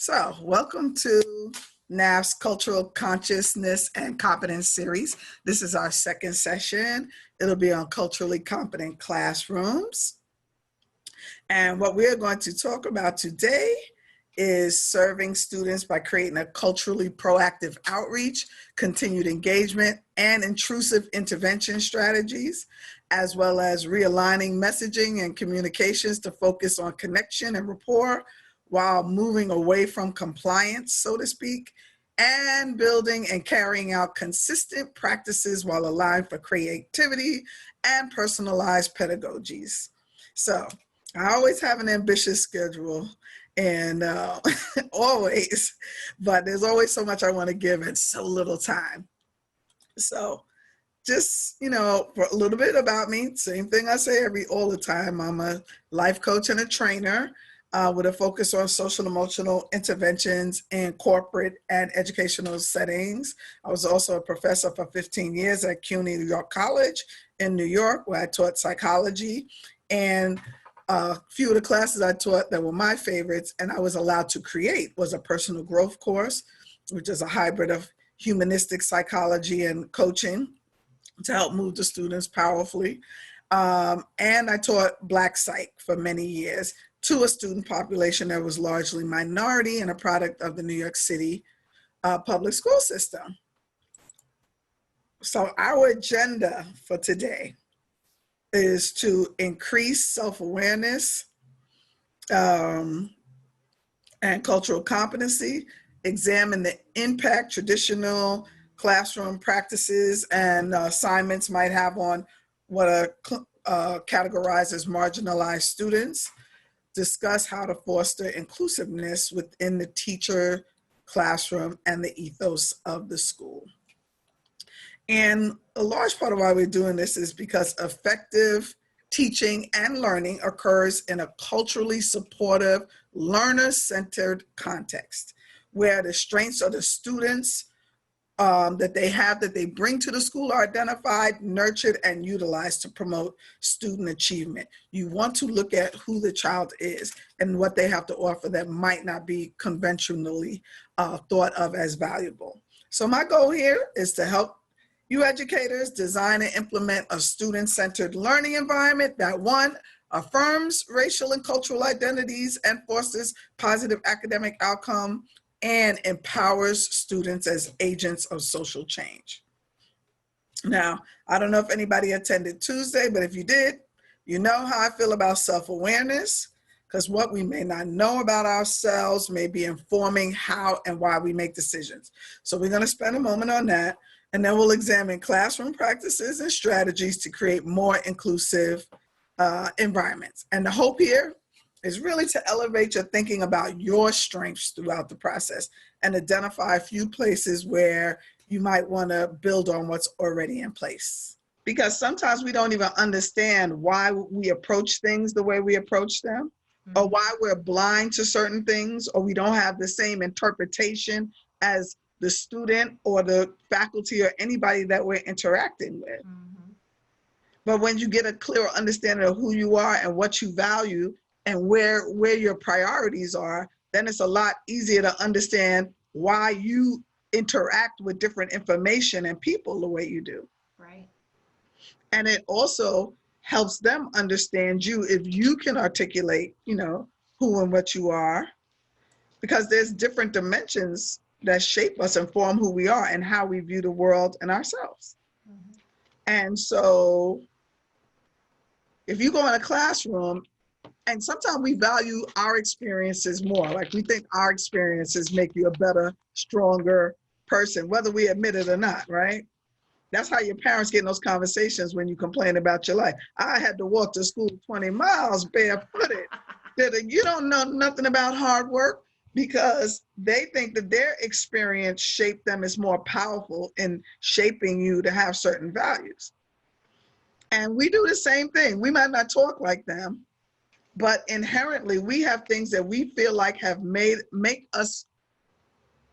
So, welcome to NAF's Cultural Consciousness and Competence series. This is our second session. It'll be on culturally competent classrooms. And what we're going to talk about today is serving students by creating a culturally proactive outreach, continued engagement, and intrusive intervention strategies, as well as realigning messaging and communications to focus on connection and rapport while moving away from compliance, so to speak, and building and carrying out consistent practices while allowing for creativity and personalized pedagogies. So I always have an ambitious schedule and always, but there's always so much I want to give and so little time. So just, for a little bit about me, same thing I say all the time. I'm a life coach and a trainer with a focus on social emotional interventions in corporate and educational settings. I was also a professor for 15 years at CUNY New York College in New York, where I taught psychology. And a few of the classes I taught that were my favorites and I was allowed to create was a personal growth course, which is a hybrid of humanistic psychology and coaching to help move the students powerfully. And I taught Black Psych for many years to a student population that was largely minority and a product of the New York City public school system. So our agenda for today is to increase self-awareness and cultural competency, examine the impact traditional classroom practices and assignments might have on what are categorized as marginalized students, discuss how to foster inclusiveness within the teacher, classroom, and the ethos of the school. And a large part of why we're doing this is because effective teaching and learning occurs in a culturally supportive, learner-centered context, where the strengths of the students that they bring to the school are identified, nurtured, and utilized to promote student achievement. You want to look at who the child is and what they have to offer that might not be conventionally thought of as valuable. So my goal here is to help you educators design and implement a student-centered learning environment that, one, affirms racial and cultural identities and fosters positive academic outcome, and empowers students as agents of social change. Now, I don't know if anybody attended Tuesday, but if you did, you know how I feel about self-awareness, because what we may not know about ourselves may be informing how and why we make decisions. So we're going to spend a moment on that, and then we'll examine classroom practices and strategies to create more inclusive environments. And the hope here is really to elevate your thinking about your strengths throughout the process and identify a few places where you might want to build on what's already in place. Because sometimes we don't even understand why we approach things the way we approach them, or why we're blind to certain things, or we don't have the same interpretation as the student or the faculty or anybody that we're interacting with. But when you get a clearer understanding of who you are and what you value, and where your priorities are, then it's a lot easier to understand why you interact with different information and people the way you do. Right. And it also helps them understand you if you can articulate, who and what you are, because there's different dimensions that shape us and form who we are and how we view the world and ourselves. And so if you go in a classroom, and sometimes we value our experiences more. Like we think our experiences make you a better, stronger person, whether we admit it or not, right? That's how your parents get in those conversations when you complain about your life. I had to walk to school 20 miles barefooted. You don't know nothing about hard work, because they think that their experience shaped them as more powerful in shaping you to have certain values. And we do the same thing. We might not talk like them, but inherently, we have things that we feel like have make us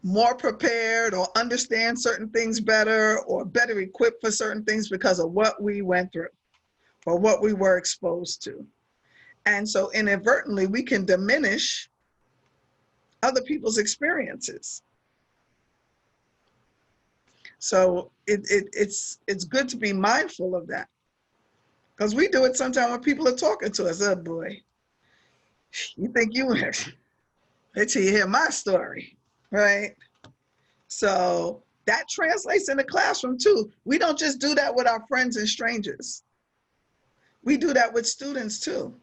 more prepared or understand certain things better or better equipped for certain things because of what we went through or what we were exposed to. And so inadvertently, we can diminish other people's experiences. So it's good to be mindful of that, because we do it sometimes when people are talking to us. Oh boy, you think you wait till you hear my story, right? So that translates in the classroom too. We don't just do that with our friends and strangers. We do that with students too,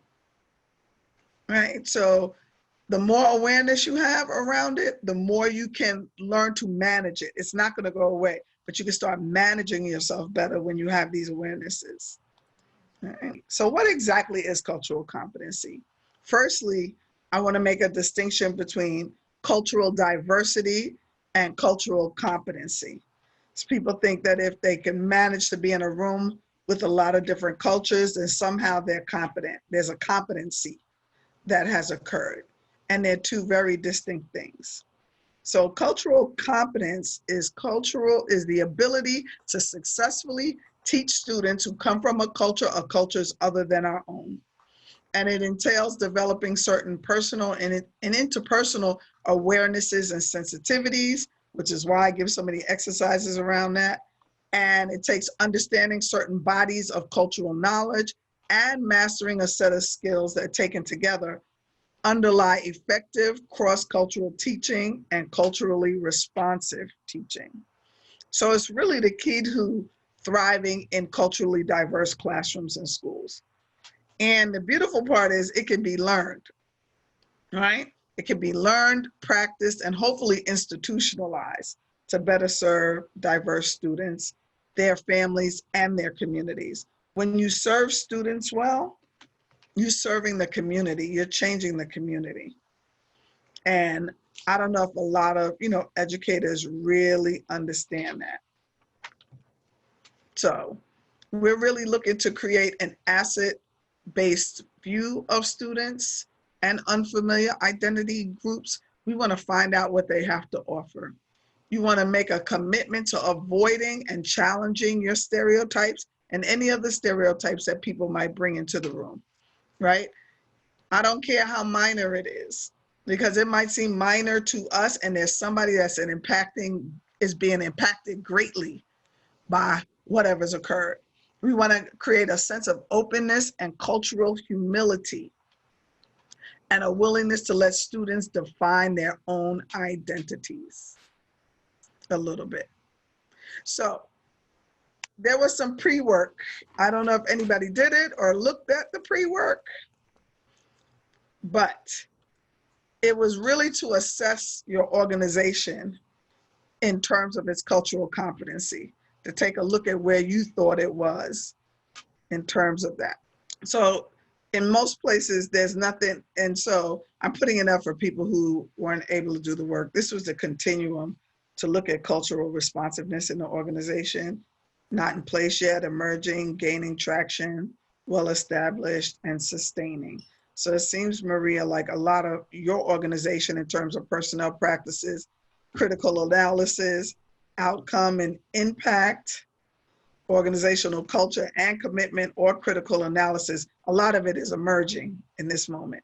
right? So the more awareness you have around it, the more you can learn to manage it. It's not going to go away, but you can start managing yourself better when you have these awarenesses. Right? So what exactly is cultural competency? Firstly, I want to make a distinction between cultural diversity and cultural competency. So people think that if they can manage to be in a room with a lot of different cultures, then somehow they're competent. There's a competency that has occurred. And they're two very distinct things. So cultural competence is the ability to successfully teach students who come from a culture or cultures other than our own. And it entails developing certain personal and interpersonal awarenesses and sensitivities, which is why I give so many exercises around that. And it takes understanding certain bodies of cultural knowledge and mastering a set of skills that, taken together, underlie effective cross-cultural teaching and culturally responsive teaching. So it's really the key to thriving in culturally diverse classrooms and schools. And the beautiful part is it can be learned, right? It can be learned, practiced, and hopefully institutionalized to better serve diverse students, their families, and their communities. When you serve students well, you're serving the community, you're changing the community. And I don't know if a lot of, educators really understand that. So we're really looking to create an asset-based view of students and unfamiliar identity groups. We want to find out what they have to offer. You want to make a commitment to avoiding and challenging your stereotypes and any other stereotypes that people might bring into the room, right? I don't care how minor it is, because it might seem minor to us, and there's somebody that's being impacted greatly by whatever's occurred. We want to create a sense of openness and cultural humility and a willingness to let students define their own identities a little bit. So there was some pre-work. I don't know if anybody did it or looked at the pre-work, but it was really to assess your organization in terms of its cultural competency, to take a look at where you thought it was in terms of that. So in most places, there's nothing. And so I'm putting it up for people who weren't able to do the work. This was the continuum to look at cultural responsiveness in the organization, not in place yet, emerging, gaining traction, well-established, and sustaining. So it seems, Maria, like a lot of your organization in terms of personnel practices, critical analysis, outcome and impact, organizational culture and commitment, or critical analysis, a lot of it is emerging in this moment.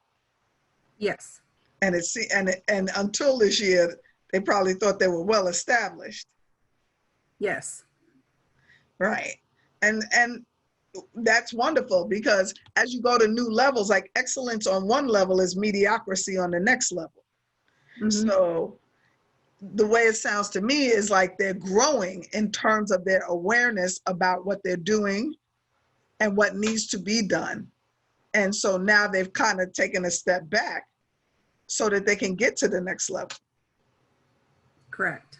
Yes. And and until this year, they probably thought they were well established. Yes. Right. And that's wonderful, because as you go to new levels, like excellence on one level is mediocrity on the next level. Mm-hmm. So the way it sounds to me is like they're growing in terms of their awareness about what they're doing and what needs to be done. And so now they've kind of taken a step back so that they can get to the next level. Correct.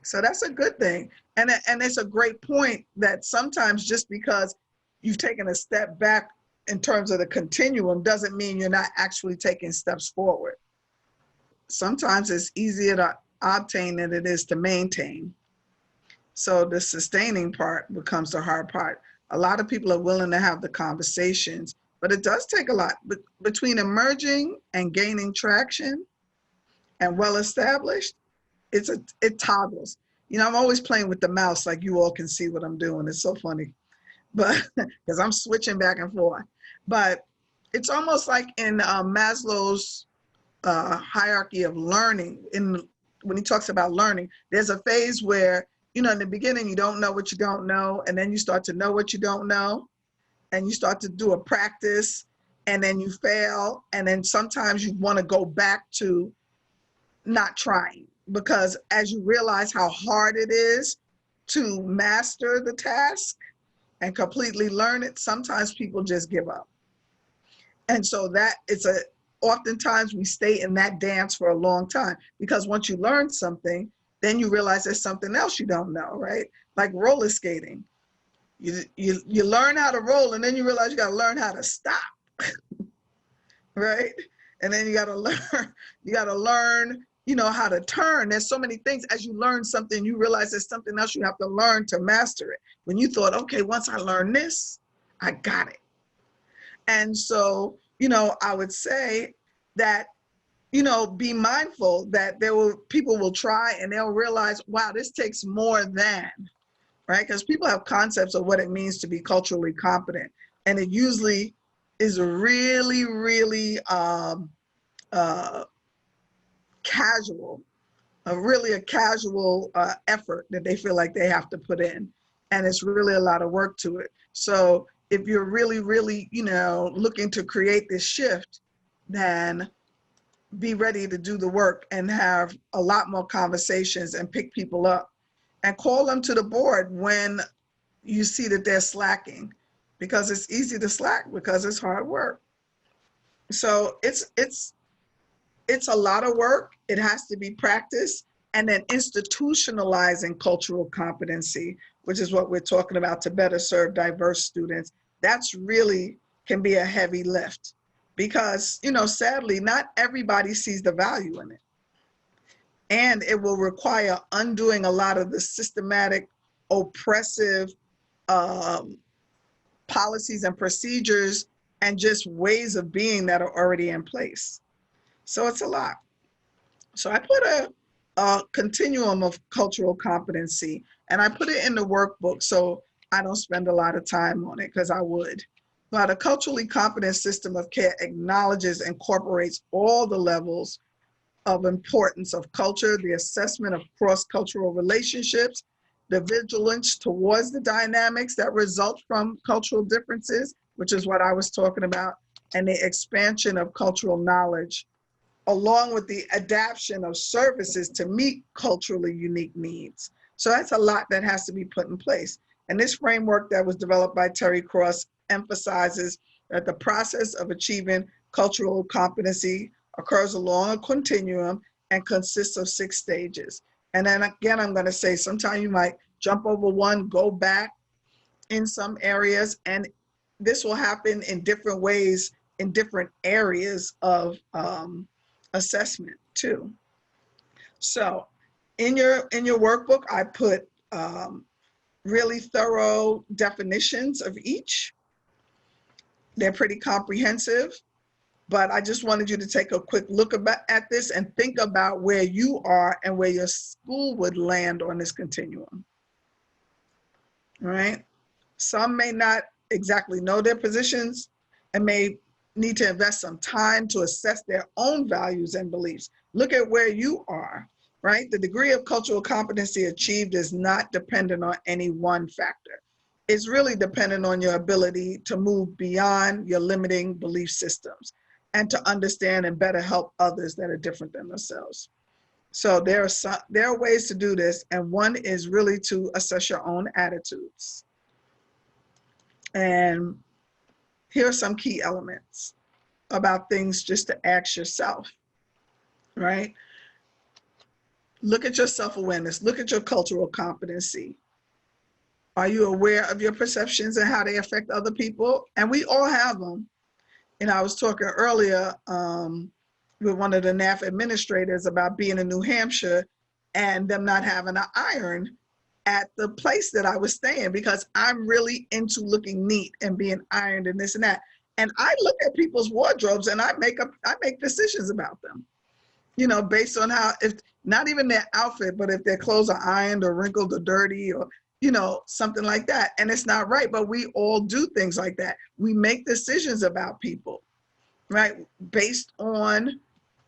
So that's a good thing. And it's a great point that sometimes just because you've taken a step back in terms of the continuum doesn't mean you're not actually taking steps forward. Sometimes it's easier to obtain than it is to maintain. So the sustaining part becomes the hard part. A lot of people are willing to have the conversations, but it does take a lot. But between emerging and gaining traction and well-established, it toggles. I'm always playing with the mouse, like you all can see what I'm doing. It's so funny, but because I'm switching back and forth. But it's almost like in Maslow's hierarchy of learning. When he talks about learning, there's a phase where, in the beginning, you don't know what you don't know, and then you start to know what you don't know, and you start to do a practice, and then you fail, and then sometimes you want to go back to not trying, because as you realize how hard it is to master the task and completely learn it, sometimes people just give up. And so oftentimes we stay in that dance for a long time, because once you learn something, then you realize there's something else you don't know, right? Like roller skating. You learn how to roll, and then you realize you got to learn how to stop, right? And then you got to learn, how to turn. There's so many things. As you learn something, you realize there's something else you have to learn to master it. When you thought, okay, once I learn this, I got it. And so, I would say that, be mindful that people will try and they'll realize, wow, this takes more than, right? Because people have concepts of what it means to be culturally competent. And it usually is really, really casual, a casual effort that they feel like they have to put in. And it's really a lot of work to it. So if you're really, really, looking to create this shift, then be ready to do the work and have a lot more conversations and pick people up and call them to the board when you see that they're slacking, because it's easy to slack because it's hard work. So it's a lot of work. It has to be practiced. And then institutionalizing cultural competency, which is what we're talking about, to better serve diverse students. That's really can be a heavy lift, because, sadly, not everybody sees the value in it. And it will require undoing a lot of the systematic, oppressive policies and procedures and just ways of being that are already in place. So it's a lot. So I put a continuum of cultural competency, and I put it in the workbook so I don't spend a lot of time on it, because I would. But a culturally competent system of care acknowledges and incorporates all the levels of importance of culture, the assessment of cross-cultural relationships, the vigilance towards the dynamics that result from cultural differences, which is what I was talking about, and the expansion of cultural knowledge, along with the adaptation of services to meet culturally unique needs. So that's a lot that has to be put in place. And this framework that was developed by Terry Cross emphasizes that the process of achieving cultural competency occurs along a continuum and consists of 6 stages. And then again, I'm going to say sometimes you might jump over one, go back in some areas, and this will happen in different ways in different areas of assessment too. So in your workbook, I put really thorough definitions of each. They're pretty comprehensive, but I just wanted you to take a quick look at this and think about where you are and where your school would land on this continuum. All right? Some may not exactly know their positions and may need to invest some time to assess their own values and beliefs. Look at where you are, right? The degree of cultural competency achieved is not dependent on any one factor. It's really dependent on your ability to move beyond your limiting belief systems and to understand and better help others that are different than themselves. So there are ways to do this, and one is really to assess your own attitudes. And here are some key elements about things just to ask yourself, right? Look at your self-awareness. Look at your cultural competency. Are you aware of your perceptions and how they affect other people? And we all have them. And I was talking earlier with one of the NAF administrators about being in New Hampshire and them not having an iron at the place that I was staying, because I'm really into looking neat and being ironed and this and that. And I look at people's wardrobes and I make decisions about them, based on how, if not even their outfit, but if their clothes are ironed or wrinkled or dirty or, something like that. And it's not right, but we all do things like that. We make decisions about people, right? Based on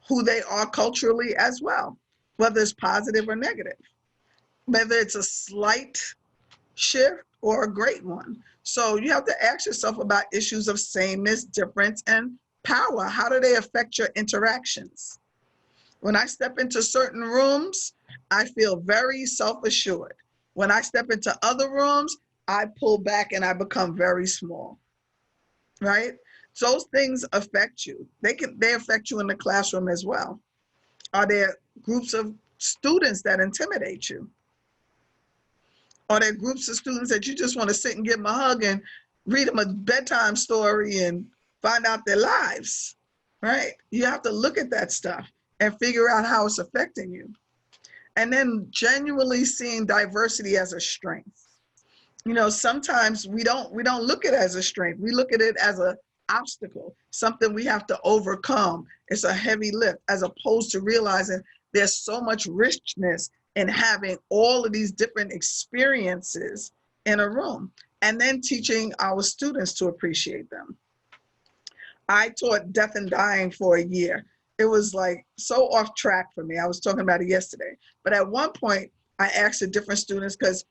who they are culturally as well, whether it's positive or negative, whether it's a slight shift or a great one. So you have to ask yourself about issues of sameness, difference, and power. How do they affect your interactions? When I step into certain rooms, I feel very self-assured. When I step into other rooms, I pull back and I become very small, right? Those things affect you. They affect you in the classroom as well. Are there groups of students that intimidate you? Are there groups of students that you just want to sit and give them a hug and read them a bedtime story and find out their lives, right? You have to look at that stuff and figure out how it's affecting you. And then genuinely seeing diversity as a strength. You know, sometimes we don't look at it as a strength. We look at it as an obstacle, something we have to overcome. It's a heavy lift, as opposed to realizing there's so much richness in having all of these different experiences in a room, and then teaching our students to appreciate them. I taught death and dying for a year. It was like so off track for me. I was talking about it yesterday. But at one point, I asked the different students, because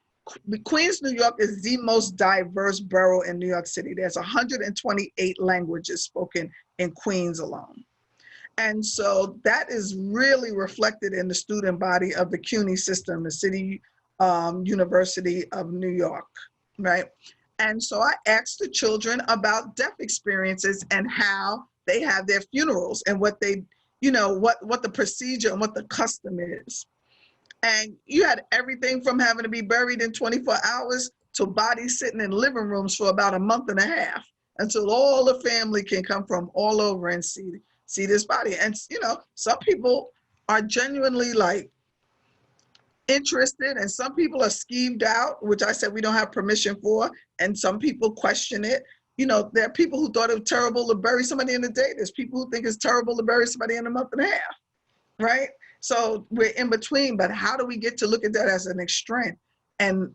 Queens, New York is the most diverse borough in New York City. There's 128 languages spoken in Queens alone. And so that is really reflected in the student body of the CUNY system, the City University of New York, right? And so I asked the children about death experiences and how they have their funerals and what they, you know, what the procedure and what the custom is. And you had everything from having to be buried in 24 hours to bodies sitting in living rooms for about a month and a half until all the family can come from all over and see this body. And, you know, some people are genuinely like interested, and some people are skeeved out, which I said we don't have permission for, and some people question it. You know, there are people who thought it was terrible to bury somebody in a day. There's people who think it's terrible to bury somebody in a month and a half, right? So we're in between, but how do we get to look at that as an strength, and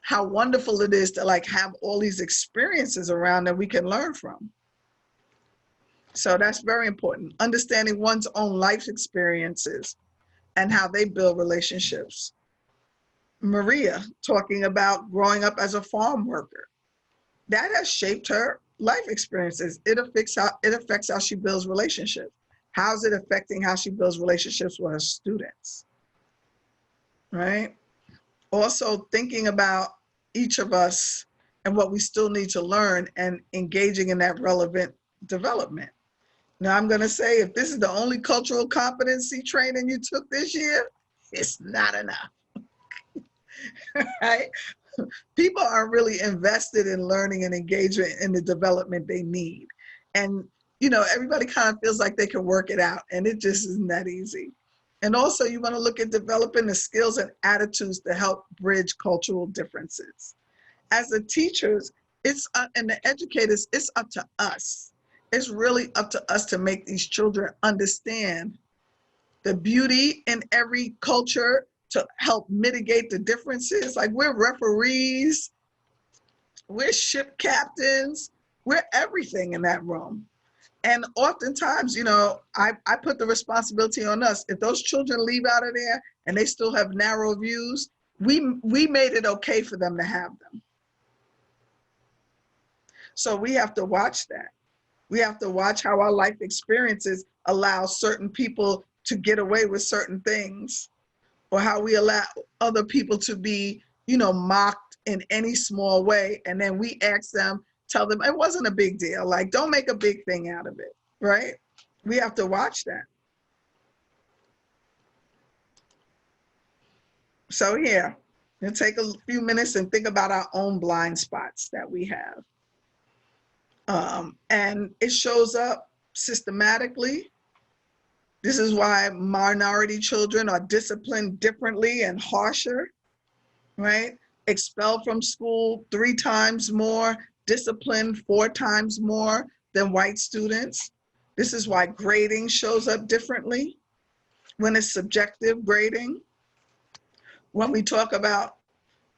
how wonderful it is to like have all these experiences around that we can learn from. So that's very important. Understanding one's own life experiences and how they build relationships. Maria talking about growing up as a farm worker. That has shaped her life experiences. It affects how she builds relationships. How's it affecting how she builds relationships with her students, right? Also thinking about each of us and what we still need to learn and engaging in that relevant development. Now I'm gonna say, if this is the only cultural competency training you took this year, it's not enough, right? People are really invested in learning and engagement in the development they need. And you know, everybody kind of feels like they can work it out, and it just isn't that easy. And also you want to look at developing the skills and attitudes to help bridge cultural differences. As the teachers, and the educators, it's up to us. It's really up to us to make these children understand the beauty in every culture, to help mitigate the differences. Like, we're referees, we're ship captains, we're everything in that room. And oftentimes, you know, I put the responsibility on us. If those children leave out of there and they still have narrow views, we made it okay for them to have them. So we have to watch that. We have to watch how our life experiences allow certain people to get away with certain things, or how we allow other people to be, you know, mocked in any small way. And then we ask them, tell them it wasn't a big deal. Like, don't make a big thing out of it, right? We have to watch that. So here, we'll take a few minutes and think about our own blind spots that we have. And it shows up systematically. This is why minority children are disciplined differently and harsher, right? Expelled from school 3 times more, disciplined 4 times more than white students. This is why grading shows up differently when it's subjective grading. When we talk about,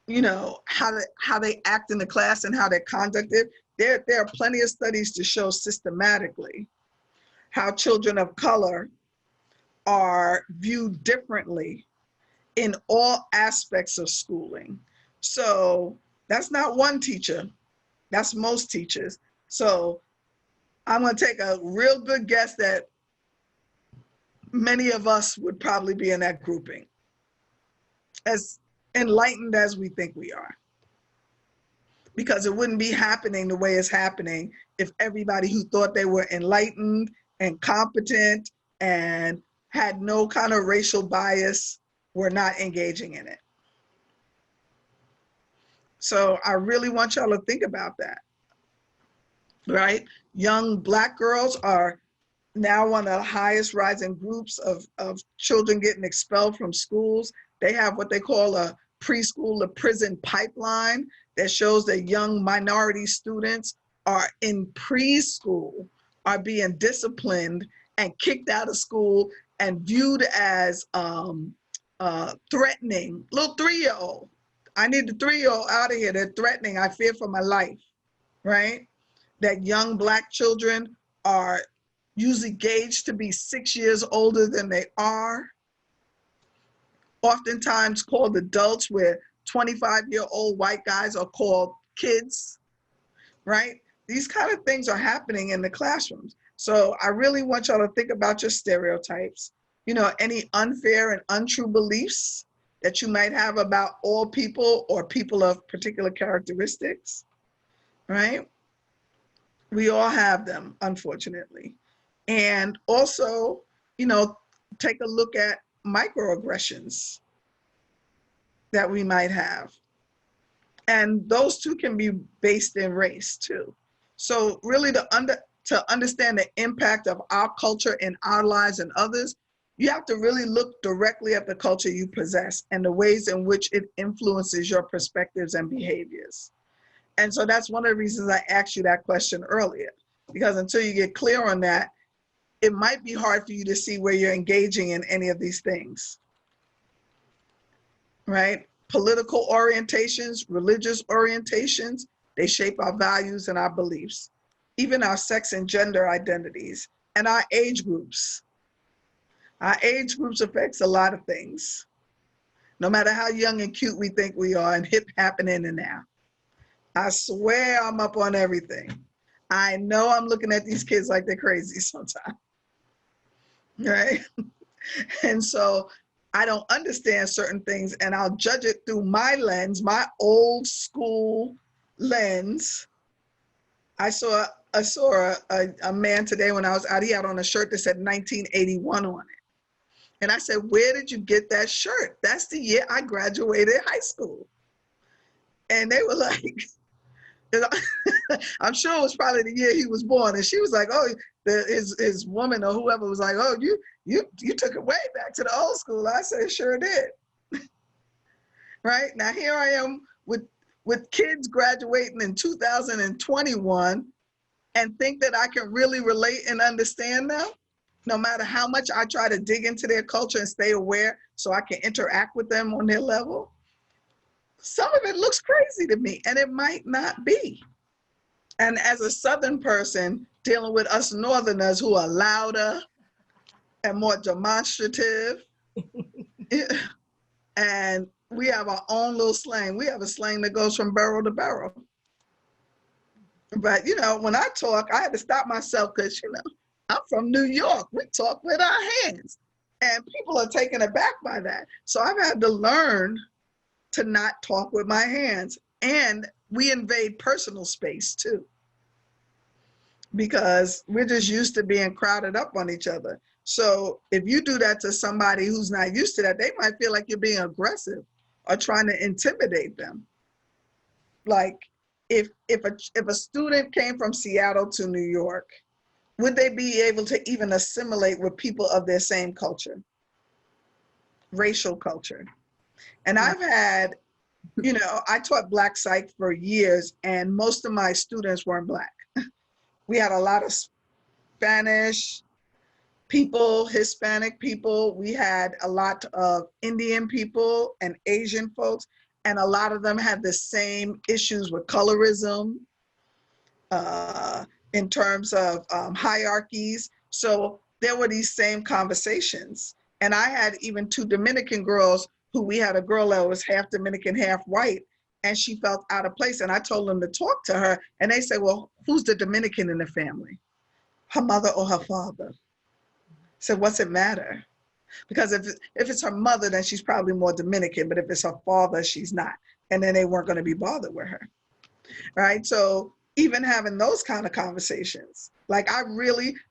you know, how they act in the class and how they're conducted, there are plenty of studies to show systematically how children of color are viewed differently in all aspects of schooling. So that's not one teacher, that's most teachers. So I'm going to take a real good guess that many of us would probably be in that grouping, as enlightened as we think we are. Because it wouldn't be happening the way it's happening if everybody who thought they were enlightened and competent and had no kind of racial bias were not engaging in it. So I really want y'all to think about that, right? Young Black girls are now one of the highest rising groups of children getting expelled from schools. They have what they call a preschool to prison pipeline that shows that young minority students are in preschool, are being disciplined and kicked out of school and viewed as threatening. Little 3-year-old, I need the 3-year-old out of here, they're threatening, I fear for my life, right? That young Black children are usually gauged to be 6 years older than they are, oftentimes called adults, where 25-year-old white guys are called kids, right? These kind of things are happening in the classrooms. So I really want y'all to think about your stereotypes, you know, any unfair and untrue beliefs that you might have about all people or people of particular characteristics, right? We all have them, unfortunately. And also, you know, take a look at microaggressions that we might have. And those two can be based in race too. So really to understand the impact of our culture in our lives and others, you have to really look directly at the culture you possess and the ways in which it influences your perspectives and behaviors. And so that's one of the reasons I asked you that question earlier, because until you get clear on that, it might be hard for you to see where you're engaging in any of these things, right? Political orientations, religious orientations, they shape our values and our beliefs, even our sex and gender identities, and our age groups. Our age groups affects a lot of things, no matter how young and cute we think we are and hip happening and now. I swear I'm up on everything. I know I'm looking at these kids like they're crazy sometimes, right? And so I don't understand certain things and I'll judge it through my lens, my old school lens. I saw a man today when I was out, he had on a shirt that said 1981 on it. And I said, where did you get that shirt? That's the year I graduated high school. And they were like, I'm sure it was probably the year he was born. And she was like, oh, his woman or whoever was like, oh, you took it way back to the old school. I said, sure did. Right? Now here I am with kids graduating in 2021 and think that I can really relate and understand them, no matter how much I try to dig into their culture and stay aware so I can interact with them on their level. Some of it looks crazy to me, and it might not be. And as a Southern person dealing with us Northerners who are louder and more demonstrative, and we have our own little slang. We have a slang that goes from barrel to barrel. But, you know, when I talk, I had to stop myself because, you know, I'm from New York. We talk with our hands, and people are taken aback by that. So I've had to learn to not talk with my hands. And we invade personal space too, because we're just used to being crowded up on each other. So if you do that to somebody who's not used to that, they might feel like you're being aggressive or trying to intimidate them. Like if a student came from Seattle to New York, would they be able to even assimilate with people of their same culture, racial culture? And I've had, you know, I taught Black Psych for years and most of my students weren't Black. We had a lot of Spanish people, Hispanic people. We had a lot of Indian people and Asian folks, and a lot of them had the same issues with colorism in terms of hierarchies. So there were these same conversations. And I had even 2 Dominican girls who we had a girl that was half Dominican, half white, and she felt out of place. And I told them to talk to her, and they said, well, who's the Dominican in the family? Her mother or her father? I said, what's it matter? Because if it's her mother, then she's probably more Dominican, but if it's her father, she's not. And then they weren't going to be bothered with her, right? So even having those kind of conversations, like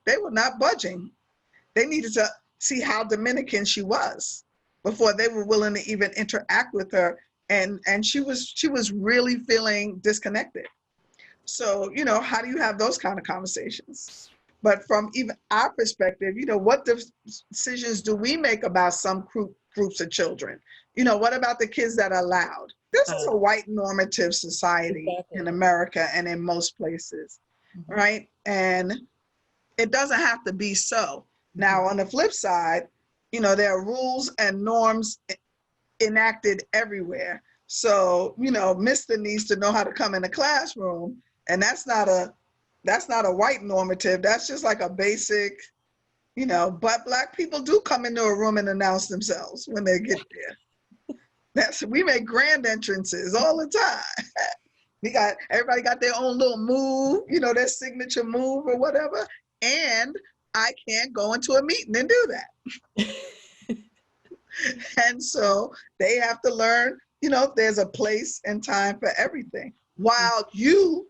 they were not budging. They needed to see how Dominican she was before they were willing to even interact with her. And she was really feeling disconnected. So, how do you have those kind of conversations? But from even our perspective, what decisions do we make about some groups of children? What about the kids that are loud? This is a white normative society in America and in most places, right? And it doesn't have to be so. Now, on the flip side, there are rules and norms enacted everywhere. So, Mr. needs to know how to come in the classroom, and that's not a white normative. That's just like a basic, but Black people do come into a room and announce themselves when they get there. We make grand entrances all the time. Everybody got their own little move, their signature move or whatever. And I can't go into a meeting and do that. And so they have to learn, there's a place and time for everything. While you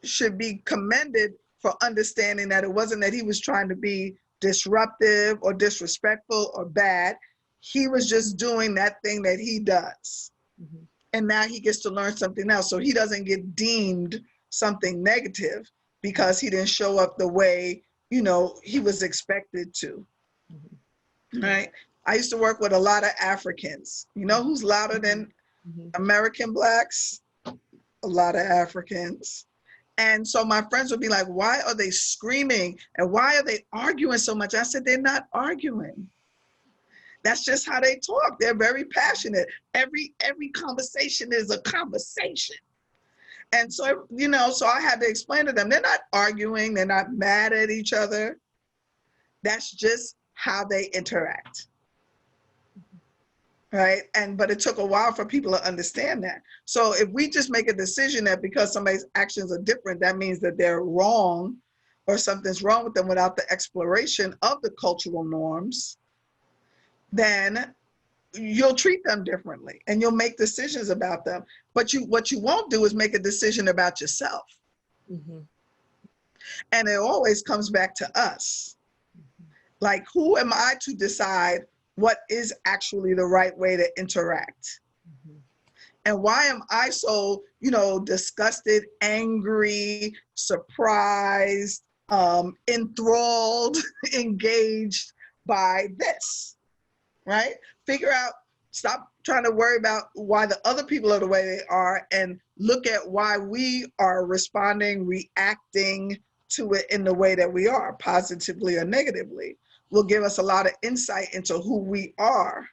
should be commended for understanding that it wasn't that he was trying to be disruptive or disrespectful or bad. He was just doing that thing that he does. And now he gets to learn something else. So he doesn't get deemed something negative because he didn't show up the way, he was expected to. Right? I used to work with a lot of Africans. You know who's louder than American Blacks? A lot of Africans. And so my friends would be like, why are they screaming? And why are they arguing so much? I said, they're not arguing. That's just how they talk. They're very passionate. Every conversation is a conversation. And so, so I had to explain to them, they're not arguing. They're not mad at each other. That's just how they interact. Right? But it took a while for people to understand that. So if we just make a decision that because somebody's actions are different, that means that they're wrong or something's wrong with them without the exploration of the cultural norms, then you'll treat them differently and you'll make decisions about them. But what you won't do is make a decision about yourself. And it always comes back to us. Like, who am I to decide what is actually the right way to interact? And why am I so, disgusted, angry, surprised, enthralled, engaged by this, right? Figure out, stop trying to worry about why the other people are the way they are and look at why we are responding, reacting to it in the way that we are, positively or negatively. Will give us a lot of insight into who we are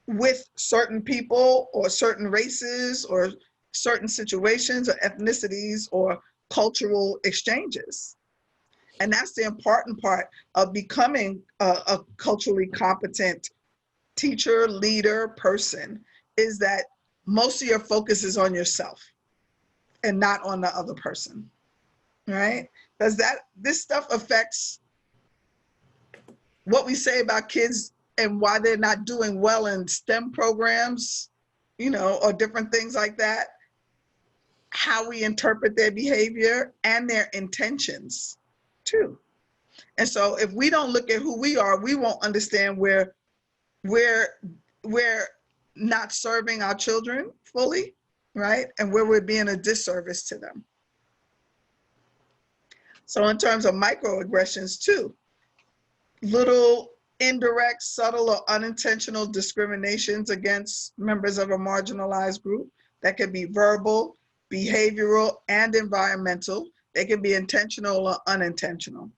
with certain people or certain races or certain situations or ethnicities or cultural exchanges. And that's the important part of becoming a culturally competent teacher, leader, person, is that most of your focus is on yourself and not on the other person, right? Because this stuff affects what we say about kids and why they're not doing well in STEM programs, or different things like that, how we interpret their behavior and their intentions too. And so if we don't look at who we are, we won't understand where we're not serving our children fully, right? And where we're being a disservice to them. So in terms of microaggressions too, little indirect, subtle, or unintentional discriminations against members of a marginalized group that can be verbal, behavioral, and environmental. They can be intentional or unintentional,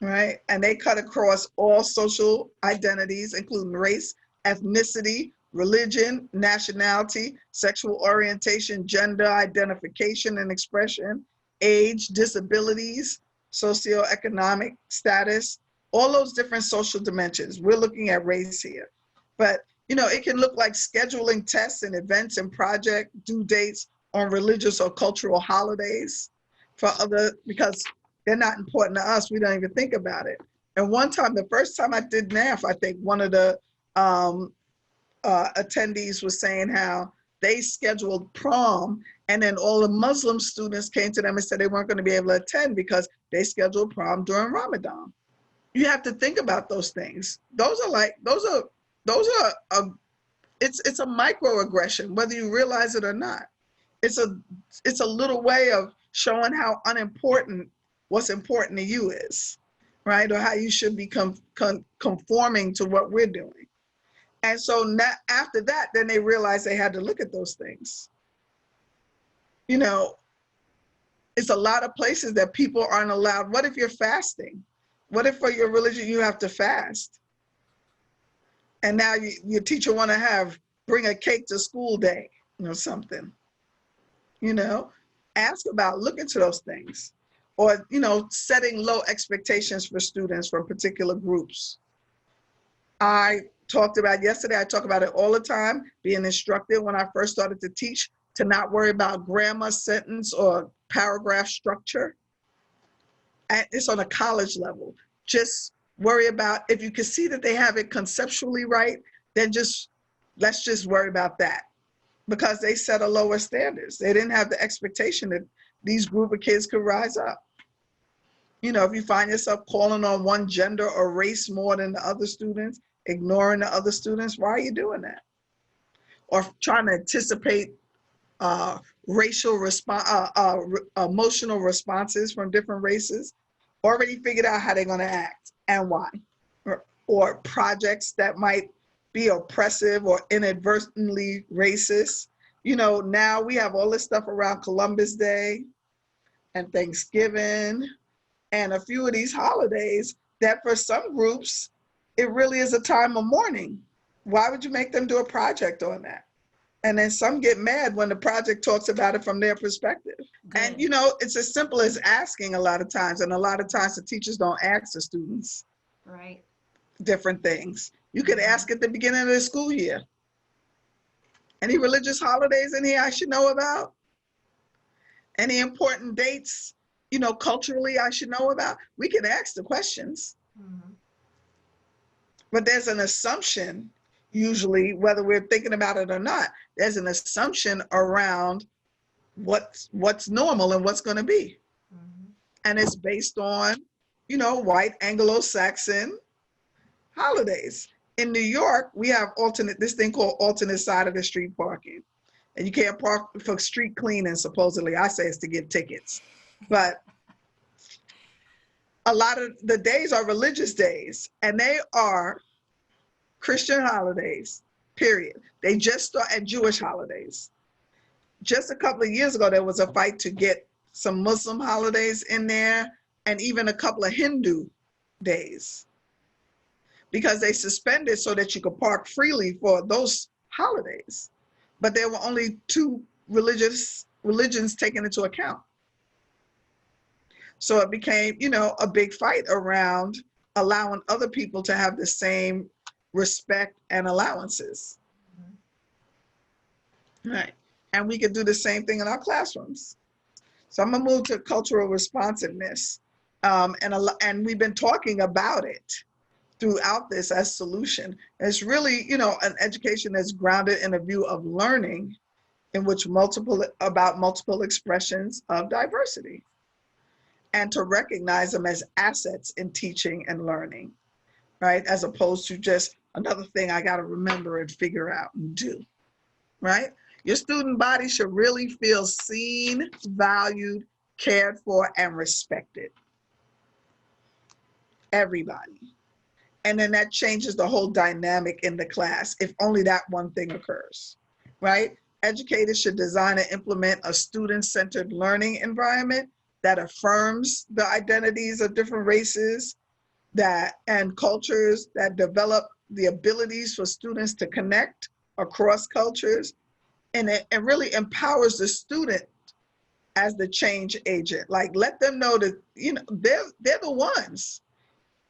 right? And they cut across all social identities, including race, ethnicity, religion, nationality, sexual orientation, gender identification and expression, age, disabilities, socioeconomic status, all those different social dimensions. We're looking at race here. But, it can look like scheduling tests and events and project due dates on religious or cultural holidays because they're not important to us. We don't even think about it. And one time, the first time I did NAF, I think one of the attendees was saying how they scheduled prom, and then all the Muslim students came to them and said they weren't going to be able to attend because they scheduled prom during Ramadan. You have to think about those things. It's a microaggression, whether you realize it or not. It's a little way of showing how unimportant what's important to you is, right? Or how you should be conforming to what we're doing. And so now, after that, then they realized they had to look at those things. It's a lot of places that people aren't allowed. What if you're fasting? What if for your religion you have to fast? And now your teacher want to bring a cake to school day or something. Ask about, look into those things. Or, setting low expectations for students from particular groups. I talked about it all the time, being instructed when I first started to teach, to not worry about grammar, sentence, or paragraph structure. And it's on a college level. Just worry about, if you can see that they have it conceptually right, then let's just worry about that. Because they set a lower standards. They didn't have the expectation that these group of kids could rise up. If you find yourself calling on one gender or race more than the other students, ignoring the other students, why are you doing that? Or trying to anticipate racial emotional responses from different races, already figured out how they're going to act and why. Or projects that might be oppressive or inadvertently racist. Now we have all this stuff around Columbus Day and Thanksgiving and a few of these holidays that for some groups, it really is a time of mourning. Why would you make them do a project on that? And then some get mad when the project talks about it from their perspective. Good. And it's as simple as asking a lot of times. And a lot of times the teachers don't ask the students different things. You could ask at the beginning of the school year. Any religious holidays in here I should know about? Any important dates, culturally I should know about? We can ask the questions. Mm-hmm. But there's an assumption, usually, whether we're thinking about it or not, there's an assumption around what's normal and what's going to be. Mm-hmm. And it's based on, white Anglo-Saxon holidays. In New York, we have this thing called alternate side of the street parking. And you can't park for street cleaning, supposedly. I say it's to get tickets. But a lot of the days are religious days, and they are Christian holidays, period. They just start at Jewish holidays. Just a couple of years ago, there was a fight to get some Muslim holidays in there and even a couple of Hindu days, because they suspended so that you could park freely for those holidays. But there were only two religions taken into account. So it became, a big fight around allowing other people to have the same respect and allowances. Mm-hmm. Right. And we could do the same thing in our classrooms. So I'm gonna move to cultural responsiveness. And we've been talking about it throughout this as solution. It's really, an education that's grounded in a view of learning in which multiple expressions of diversity, and to recognize them as assets in teaching and learning, right? As opposed to just another thing I got to remember and figure out and do, right? Your student body should really feel seen, valued, cared for, and respected. Everybody. And then that changes the whole dynamic in the class if only that one thing occurs, right? Educators should design and implement a student-centered learning environment that affirms the identities of different races and cultures, that develop the abilities for students to connect across cultures, and it really empowers the student as the change agent. Like, let them know that, you know, they're the ones.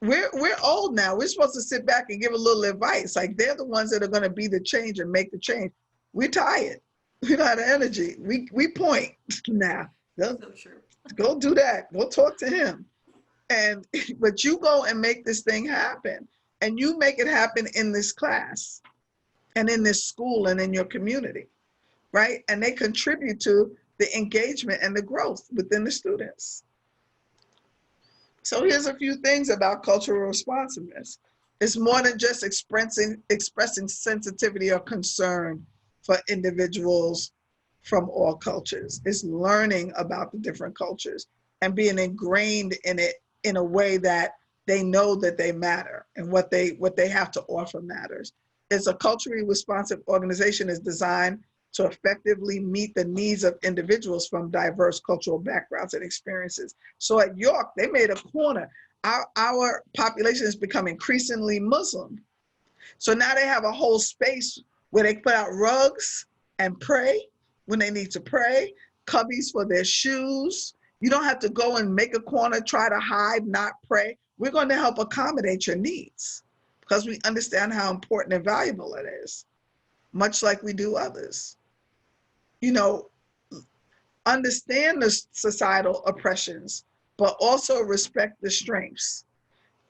We're old now. We're supposed to sit back and give a little advice. Like, they're the ones that are going to be the change and make the change. We're tired. We don't have the energy. We point now. So true. Go do that. Go talk to him. And but you go and make this thing happen. And you make it happen in this class and in this school and in your community, right? And they contribute to the engagement and the growth within the students. So here's a few things about cultural responsiveness. It's more than just expressing sensitivity or concern for individuals from all cultures. It's learning about the different cultures and being ingrained in it in a way that they know that they matter and what they have to offer matters. It's a culturally responsive organization is designed to effectively meet the needs of individuals from diverse cultural backgrounds and experiences. So at York, they made a corner. Our population has become increasingly Muslim. So now they have a whole space where they put out rugs and pray when they need to pray, cubbies for their shoes. You don't have to go and make a corner, try to hide, not pray. We're going to help accommodate your needs because we understand how important and valuable it is, much like we do others. You know, understand the societal oppressions, but also respect the strengths.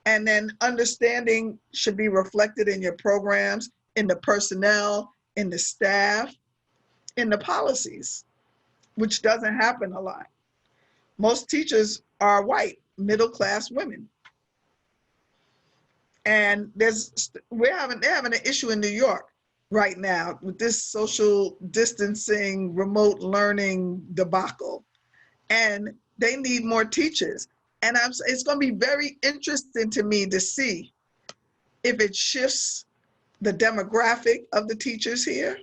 And then understanding should be reflected in your programs, in the personnel, in the staff, in the policies, which doesn't happen a lot. Most teachers are white, middle-class women. And they're having an issue in New York right now with this social distancing, remote learning debacle. And they need more teachers. And it's going to be very interesting to me to see if it shifts the demographic of the teachers here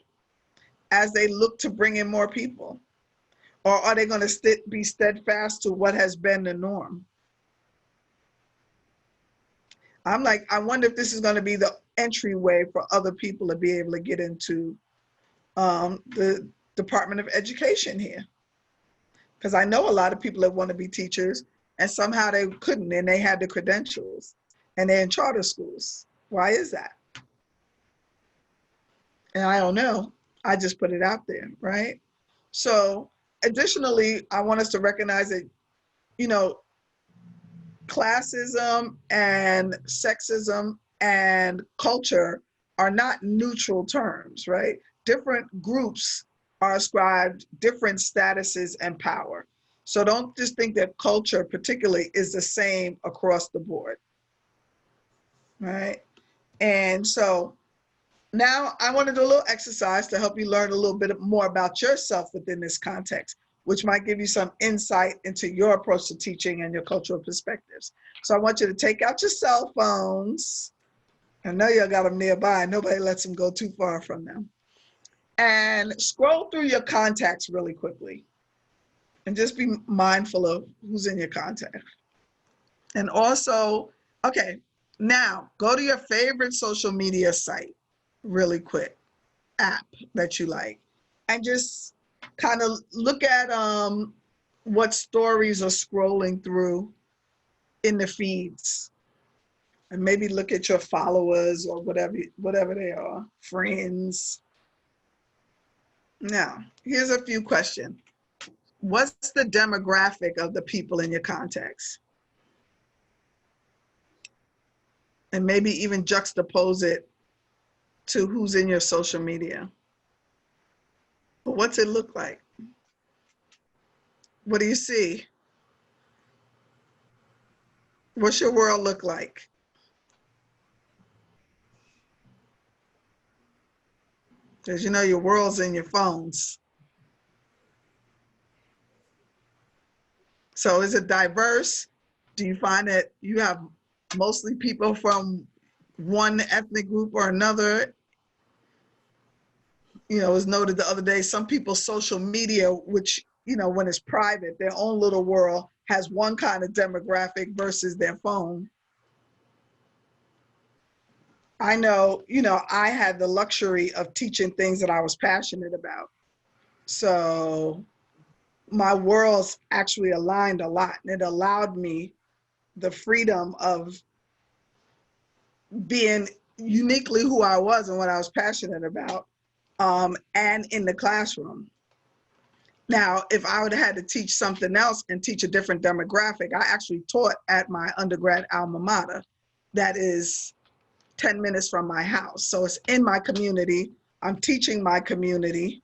as they look to bring in more people. Or are they going to be steadfast to what has been the norm? I'm like, I wonder if this is going to be the entryway for other people to be able to get into the Department of Education here. Because I know a lot of people that want to be teachers and somehow they couldn't and they had the credentials and they're in charter schools. Why is that? And I don't know. I just put it out there, right? So additionally, I want us to recognize that, you know, classism and sexism and culture are not neutral terms, right? Different groups are ascribed different statuses and power. So don't just think that culture particularly is the same across the board, right? And so now I want to do a little exercise to help you learn a little bit more about yourself within this context, which might give you some insight into your approach to teaching and your cultural perspectives. So I want you to take out your cell phones. I know y'all got them nearby. Nobody lets them go too far from them. And scroll through your contacts really quickly. And just be mindful of who's in your contact. And also, okay, now go to your favorite social media site really quick, app that you like, and just kind of look at what stories are scrolling through in the feeds, and maybe look at your followers or whatever they are, friends. Now, here's a few questions. What's the demographic of the people in your contacts? And maybe even juxtapose it to who's in your social media. But what's it look like? What do you see? What's your world look like? Because you know your world's in your phones. So is it diverse? Do you find that you have mostly people from one ethnic group or another? You know, it was noted the other day, some people's social media, which, you know, when it's private, their own little world has one kind of demographic versus their phone. I know, you know, I had the luxury of teaching things that I was passionate about. So my worlds actually aligned a lot, and it allowed me the freedom of being uniquely who I was and what I was passionate about, and in the classroom. Now, if I would have had to teach something else and teach a different demographic, I actually taught at my undergrad alma mater that is 10 minutes from my house. So it's in my community. I'm teaching my community,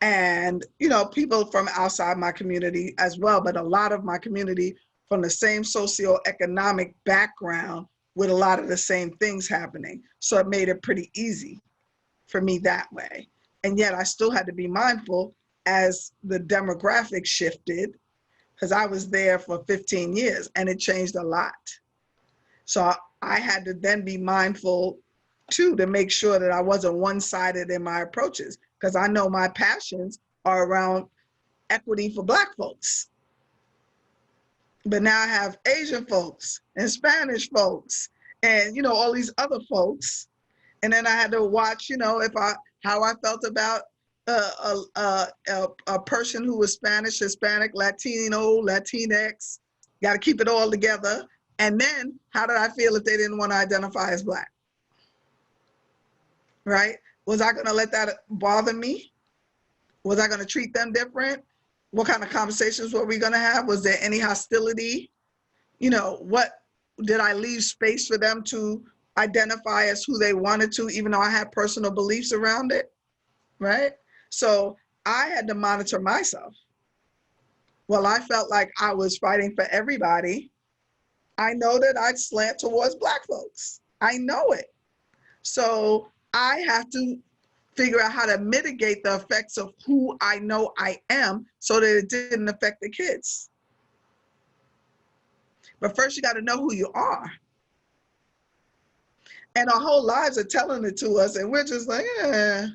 and people from outside my community as well, but a lot of my community from the same socioeconomic background with a lot of the same things happening. So it made it pretty easy for me that way. And yet I still had to be mindful as the demographic shifted, because I was there for 15 years and it changed a lot. So I had to then be mindful too, to make sure that I wasn't one-sided in my approaches, because I know my passions are around equity for Black folks. But now I have Asian folks and Spanish folks and, all these other folks. And then I had to watch, how I felt about a person who was Spanish, Hispanic, Latino, Latinx. Got to keep it all together. And then how did I feel if they didn't want to identify as Black? Right? Was I going to let that bother me? Was I going to treat them different? What kind of conversations were we going to have? Was there any hostility? What did I leave space for them to identify as who they wanted to, even though I had personal beliefs around it, right? So I had to monitor myself. Well, I felt like I was fighting for everybody. I know that I'd slant towards Black folks. I know it. So I have to figure out how to mitigate the effects of who I know I am so that it didn't affect the kids. But first you got to know who you are. And our whole lives are telling it to us, and we're just like, eh.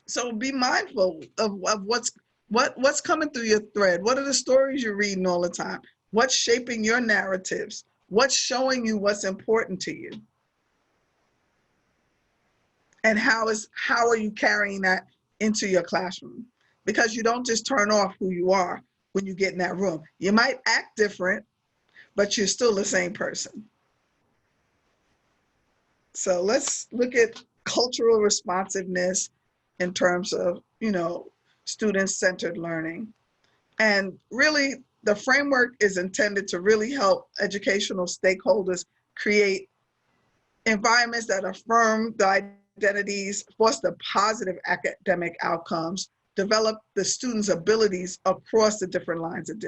So be mindful of what's coming through your thread. What are the stories you're reading all the time? What's shaping your narratives? What's showing you what's important to you? And how are you carrying that into your classroom? Because you don't just turn off who you are when you get in that room. You might act different, but you're still the same person. So let's look at cultural responsiveness in terms of, student-centered learning. And really, the framework is intended to really help educational stakeholders create environments that affirm the identities, foster positive academic outcomes, develop the students' abilities across the different lines of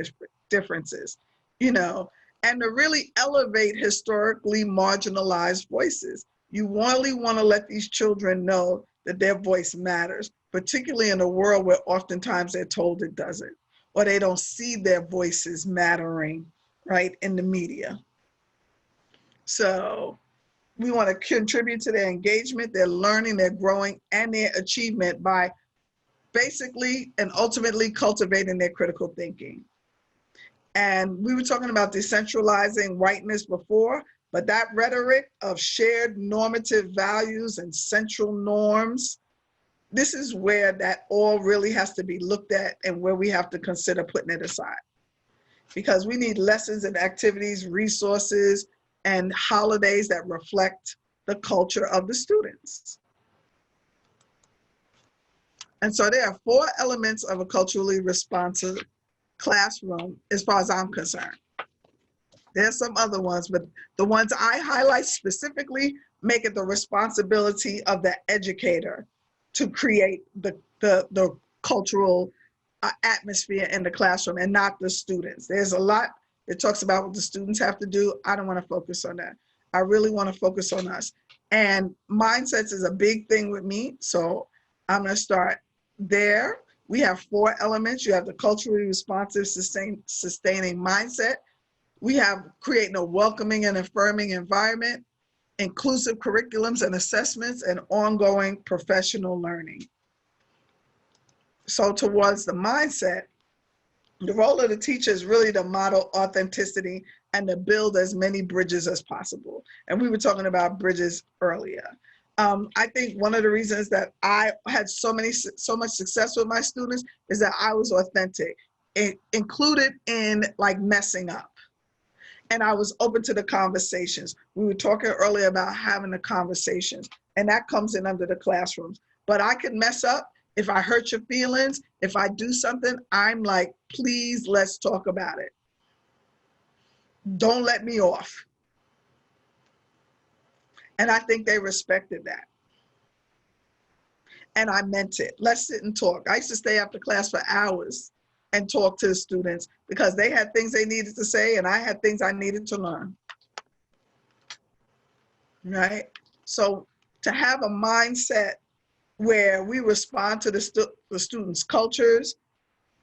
differences, and to really elevate historically marginalized voices. You really want to let these children know that their voice matters, particularly in a world where oftentimes they're told it doesn't, or they don't see their voices mattering, right, in the media. So we want to contribute to their engagement, their learning, their growing, and their achievement by basically and ultimately cultivating their critical thinking. And we were talking about decentralizing whiteness before, but that rhetoric of shared normative values and central norms, this is where that all really has to be looked at and where we have to consider putting it aside. Because we need lessons and activities, resources, and holidays that reflect the culture of the students. And so there are 4 elements of a culturally responsive classroom as far as I'm concerned. There's some other ones, but the ones I highlight specifically make it the responsibility of the educator to create the cultural atmosphere in the classroom and not the students. There's a lot it talks about what the students have to do. I don't want to focus on that. I really want to focus on us. And mindsets is a big thing with me. So I'm going to start there. We have 4 elements. You have the culturally responsive, sustaining mindset. We have creating a welcoming and affirming environment, inclusive curriculums and assessments, and ongoing professional learning. So towards the mindset, the role of the teacher is really to model authenticity and to build as many bridges as possible. And we were talking about bridges earlier. I think one of the reasons that I had so much success with my students is that I was authentic, included in like messing up. And I was open to the conversations. We were talking earlier about having the conversations, and that comes in under the classrooms. But I can mess up. If I hurt your feelings, if I do something, I'm like, please, let's talk about it. Don't let me off. And I think they respected that. And I meant it. Let's sit and talk. I used to stay after class for hours and talk to the students because they had things they needed to say and I had things I needed to learn. Right? So to have a mindset where we respond to the students' cultures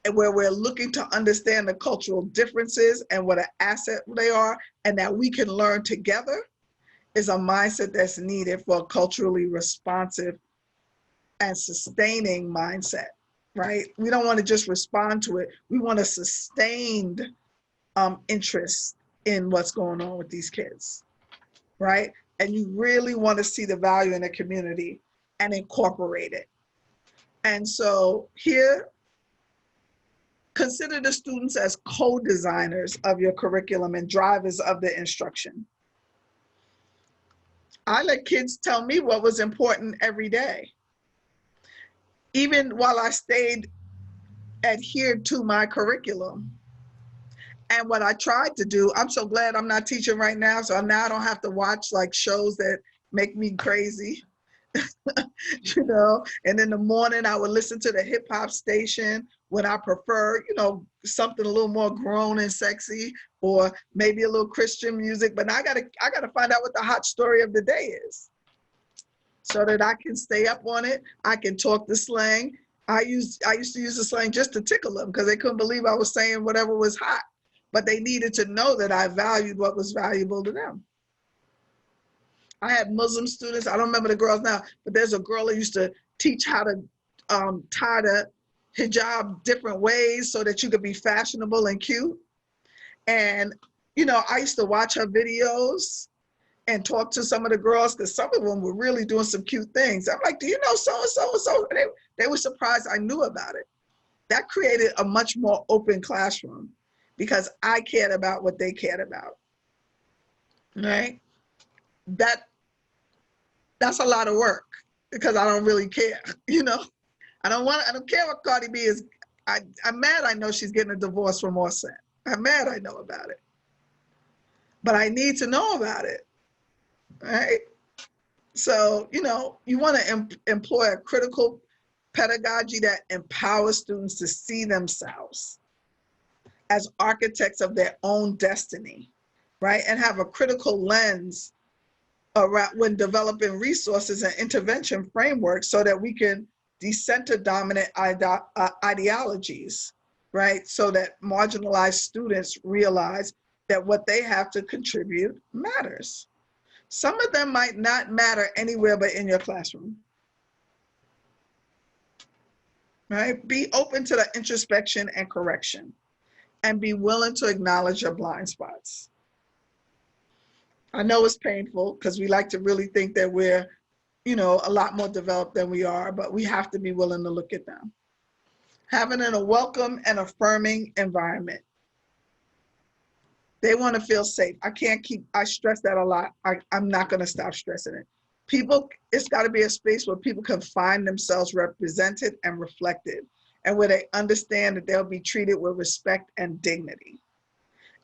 and where we're looking to understand the cultural differences and what an asset they are and that we can learn together is a mindset that's needed for a culturally responsive and sustaining mindset, right? We don't want to just respond to it. We want a sustained interest in what's going on with these kids, right? And you really want to see the value in the community and incorporate it. And so here, consider the students as co-designers of your curriculum and drivers of the instruction. I let kids tell me what was important every day. Even while I stayed adhered to my curriculum. And what I tried to do, I'm so glad I'm not teaching right now, so now I don't have to watch like shows that make me crazy, you know. And in the morning, I would listen to the hip hop station when I prefer, you know, something a little more grown and sexy, or maybe a little Christian music. But I gotta find out what the hot story of the day is, so that I can stay up on it. I can talk the slang. I used to use the slang just to tickle them because they couldn't believe I was saying whatever was hot. But they needed to know that I valued what was valuable to them. I had Muslim students, I don't remember the girls now, but there's a girl that used to teach how to tie the hijab different ways so that you could be fashionable and cute. And, you know, I used to watch her videos and talk to some of the girls because some of them were really doing some cute things. I'm like, do you know so-and-so and so? And they were surprised I knew about it. That created a much more open classroom because I cared about what they cared about, right? That's a lot of work because I don't really care, you know? I don't care what Cardi B is. I'm mad I know she's getting a divorce from Offset. I'm mad I know about it. But I need to know about it. Right? So, you know, you want to employ a critical pedagogy that empowers students to see themselves as architects of their own destiny, right? And have a critical lens around when developing resources and intervention frameworks so that we can decenter dominant ideologies, right? So that marginalized students realize that what they have to contribute matters. Some of them might not matter anywhere but in your classroom, right? Be open to the introspection and correction and be willing to acknowledge your blind spots. I know it's painful because we like to really think that we're, you know, a lot more developed than we are, but we have to be willing to look at them. Having a welcome and affirming environment. They want to feel safe. I stress that a lot. I'm not going to stop stressing it. It's got to be a space where people can find themselves represented and reflected, and where they understand that they'll be treated with respect and dignity.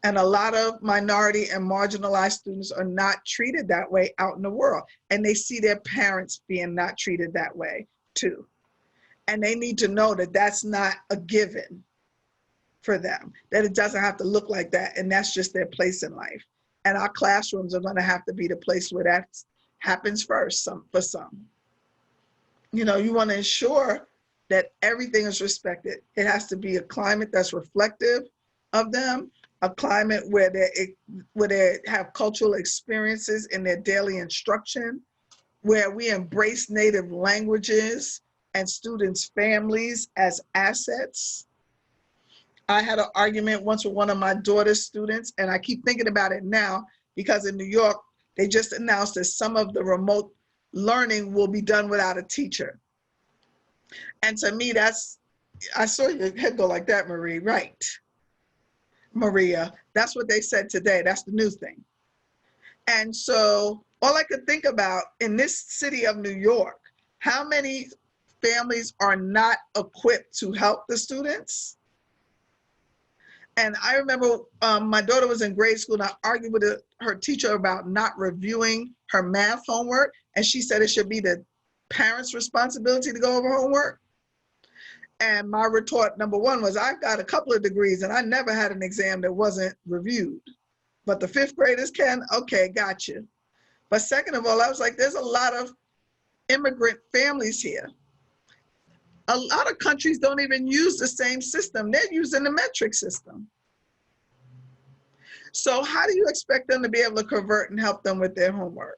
And a lot of minority and marginalized students are not treated that way out in the world. And they see their parents being not treated that way too. And they need to know that that's not a given for them, that it doesn't have to look like that, and that's just their place in life. And our classrooms are going to have to be the place where that happens first for some. You know, you want to ensure that everything is respected. It has to be a climate that's reflective of them, a climate where they have cultural experiences in their daily instruction, where we embrace native languages and students' families as assets. I had an argument once with one of my daughter's students, and I keep thinking about it now because in New York, they just announced that some of the remote learning will be done without a teacher. And to me, I saw your head go like that, Marie. Right, Maria. That's what they said today. That's the new thing. And so all I could think about in this city of New York, how many families are not equipped to help the students? And I remember my daughter was in grade school and I argued with her teacher about not reviewing her math homework. And she said it should be the parents' responsibility to go over homework. And my retort, number one, was I've got a couple of degrees and I never had an exam that wasn't reviewed. But the fifth graders can, okay, got you. But second of all, I was like, there's a lot of immigrant families here. A lot of countries don't even use the same system. They're using the metric system. So how do you expect them to be able to convert and help them with their homework?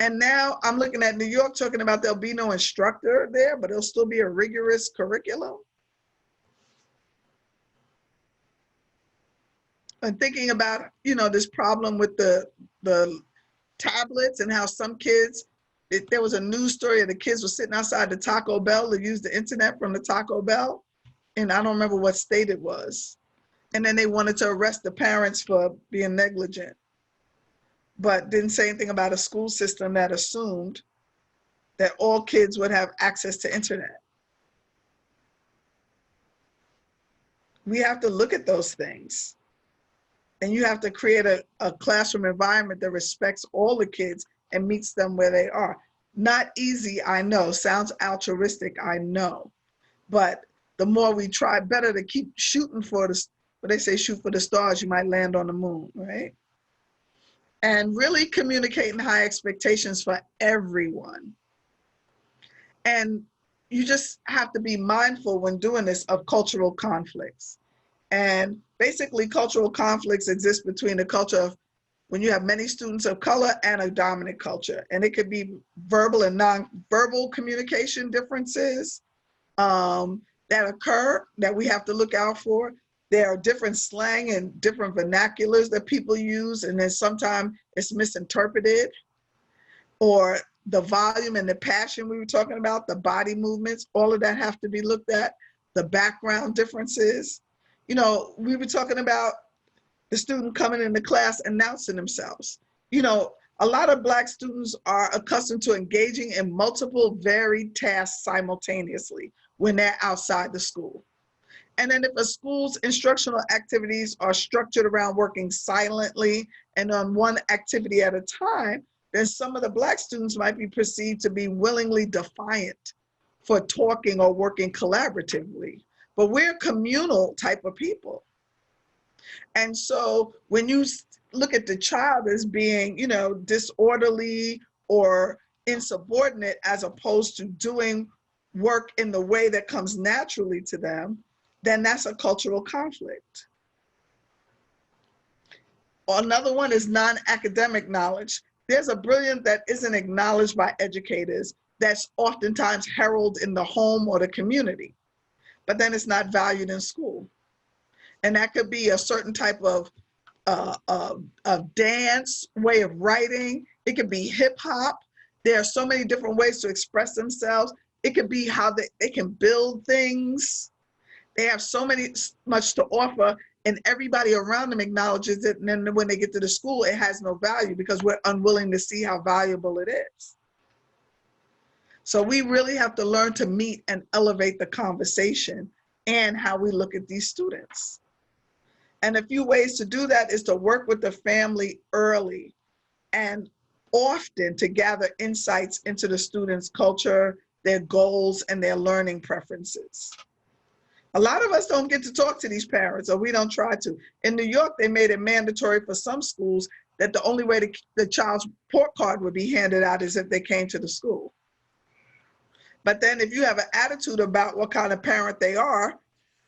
And now I'm looking at New York talking about there'll be no instructor there, but it'll still be a rigorous curriculum. And thinking about, this problem with the tablets and how some kids, there was a news story of the kids were sitting outside the Taco Bell to use the internet from the Taco Bell. And I don't remember what state it was. And then they wanted to arrest the parents for being negligent, but didn't say anything about a school system that assumed that all kids would have access to internet. We have to look at those things. And you have to create a classroom environment that respects all the kids and meets them where they are. Not easy, I know. Sounds altruistic, I know. But the more we try, better to keep shooting for the, what they say, shoot for the stars, you might land on the moon, right? And really communicating high expectations for everyone. And you just have to be mindful when doing this of cultural conflicts. And basically cultural conflicts exist between the culture of when you have many students of color and a dominant culture. And it could be verbal and non-verbal communication differences that occur that we have to look out for. There are different slang and different vernaculars that people use, and then sometimes it's misinterpreted. Or the volume and the passion we were talking about, the body movements, all of that have to be looked at. The background differences. We were talking about the student coming into class announcing themselves. A lot of Black students are accustomed to engaging in multiple varied tasks simultaneously when they're outside the school. And then if a school's instructional activities are structured around working silently and on one activity at a time, then some of the Black students might be perceived to be willingly defiant for talking or working collaboratively. But we're communal type of people. And so when you look at the child as being, disorderly or insubordinate as opposed to doing work in the way that comes naturally to them, then that's a cultural conflict. Another one is non-academic knowledge. There's a brilliance that isn't acknowledged by educators that's oftentimes heralded in the home or the community, but then it's not valued in school. And that could be a certain type of dance, way of writing. It could be hip hop. There are so many different ways to express themselves. It could be how they can build things. They have much to offer, and everybody around them acknowledges it. And then when they get to the school, it has no value because we're unwilling to see how valuable it is. So we really have to learn to meet and elevate the conversation and how we look at these students. And a few ways to do that is to work with the family early and often to gather insights into the students' culture, their goals, and their learning preferences. A lot of us don't get to talk to these parents, or we don't try to. In New York, they made it mandatory for some schools that the only way the child's report card would be handed out is if they came to the school. But then if you have an attitude about what kind of parent they are,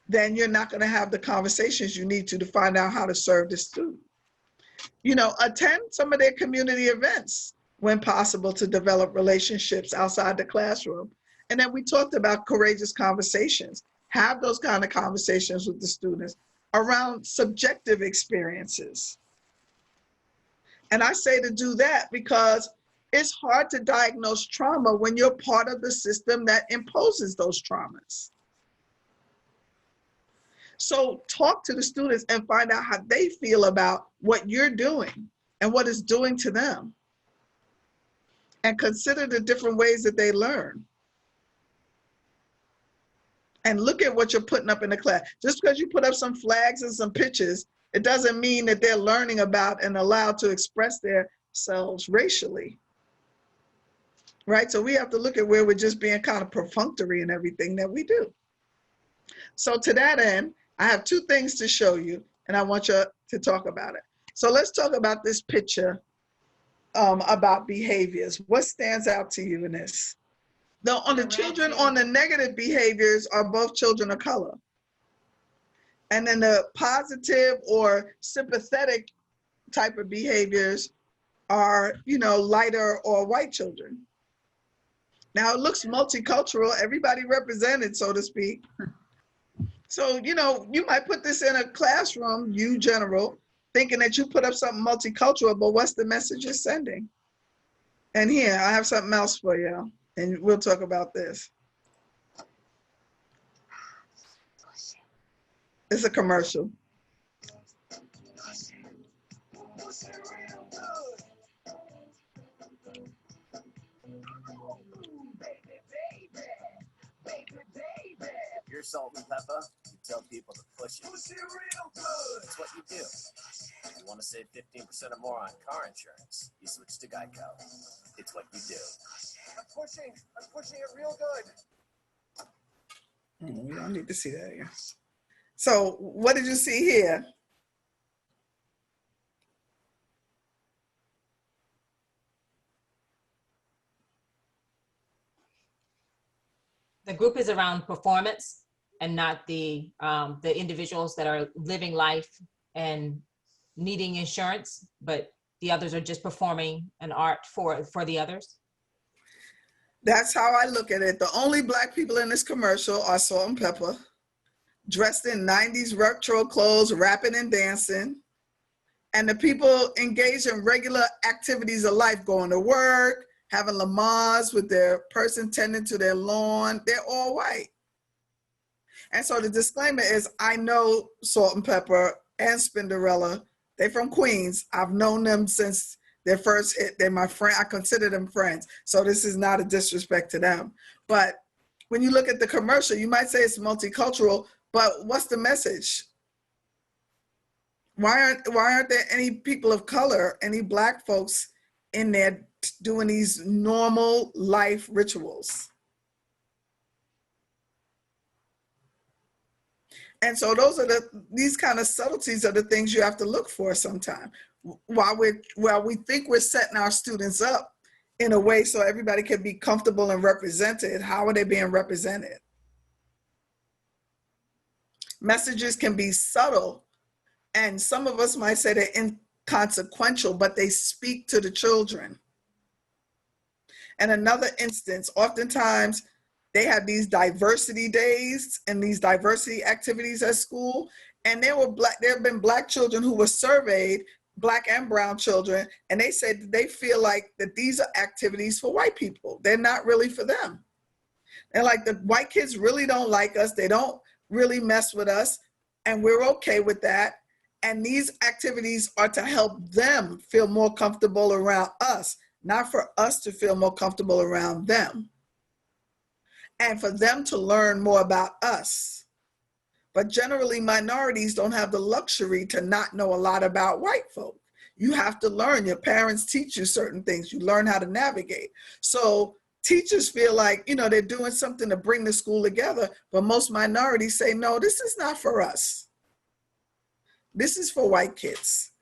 then you're not going to have the conversations you need to find out how to serve the student. Attend some of their community events when possible to develop relationships outside the classroom. And then we talked about courageous conversations. Have those kind of conversations with the students around subjective experiences. And I say to do that because It's hard to diagnose trauma when you're part of the system that imposes those traumas. So talk to the students and find out how they feel about what you're doing and what it's doing to them. And consider the different ways that they learn. And look at what you're putting up in the class. Just because you put up some flags and some pictures, it doesn't mean that they're learning about and allowed to express themselves racially. Right? So we have to look at where we're just being kind of perfunctory in everything that we do. So to that end, I have two things to show you, and I want you to talk about it. So let's talk about this picture about behaviors. What stands out to you in this? On the children on the negative behaviors are both children of color. And then the positive or sympathetic type of behaviors are, lighter or white children. Now it looks multicultural, everybody represented, so to speak. So, you might put this in a classroom, you general, thinking that you put up something multicultural, but what's the message you're sending? And here, I have something else for you, and we'll talk about this. It's a commercial. You're salt and pepper, you tell people to push it. That's what you do. If you want to save 15% or more on car insurance, you switch to Geico. It's what you do. I'm pushing it real good. We don't need to see that here. So what did you see here? The group is around performance and not the individuals that are living life and needing insurance, but the others are just performing an art for the others. That's how I look at it. The only Black people in this commercial are Salt and Pepper, dressed in 90s retro clothes, rapping and dancing. And the people engaged in regular activities of life, going to work, having Lamars with their person tending to their lawn, they're all white. And so the disclaimer is, I know Salt and Pepper and Spinderella. They're from Queens. I've known them since their first hit. They're my friend. I consider them friends. So this is not a disrespect to them. But when you look at the commercial, you might say it's multicultural, but what's the message? Why aren't there any people of color, any Black folks in there doing these normal life rituals? And so these kind of subtleties are the things you have to look for sometimes. While we think we're setting our students up in a way so everybody can be comfortable and represented, how are they being represented? Messages can be subtle, and some of us might say they're inconsequential, but they speak to the children. And another instance, oftentimes they have these diversity days and these diversity activities at school, and there have been Black children who were surveyed, Black and brown children, and they said that they feel like that these are activities for white people. They're not really for them. They're like, the white kids really don't like us. They don't really mess with us, and we're okay with that. And these activities are to help them feel more comfortable around us, not for us to feel more comfortable around them. And for them to learn more about us. But generally, minorities don't have the luxury to not know a lot about white folk. You have to learn. Your parents teach you certain things. You learn how to navigate. So teachers feel like, they're doing something to bring the school together, but most minorities say, no, this is not for us. This is for white kids.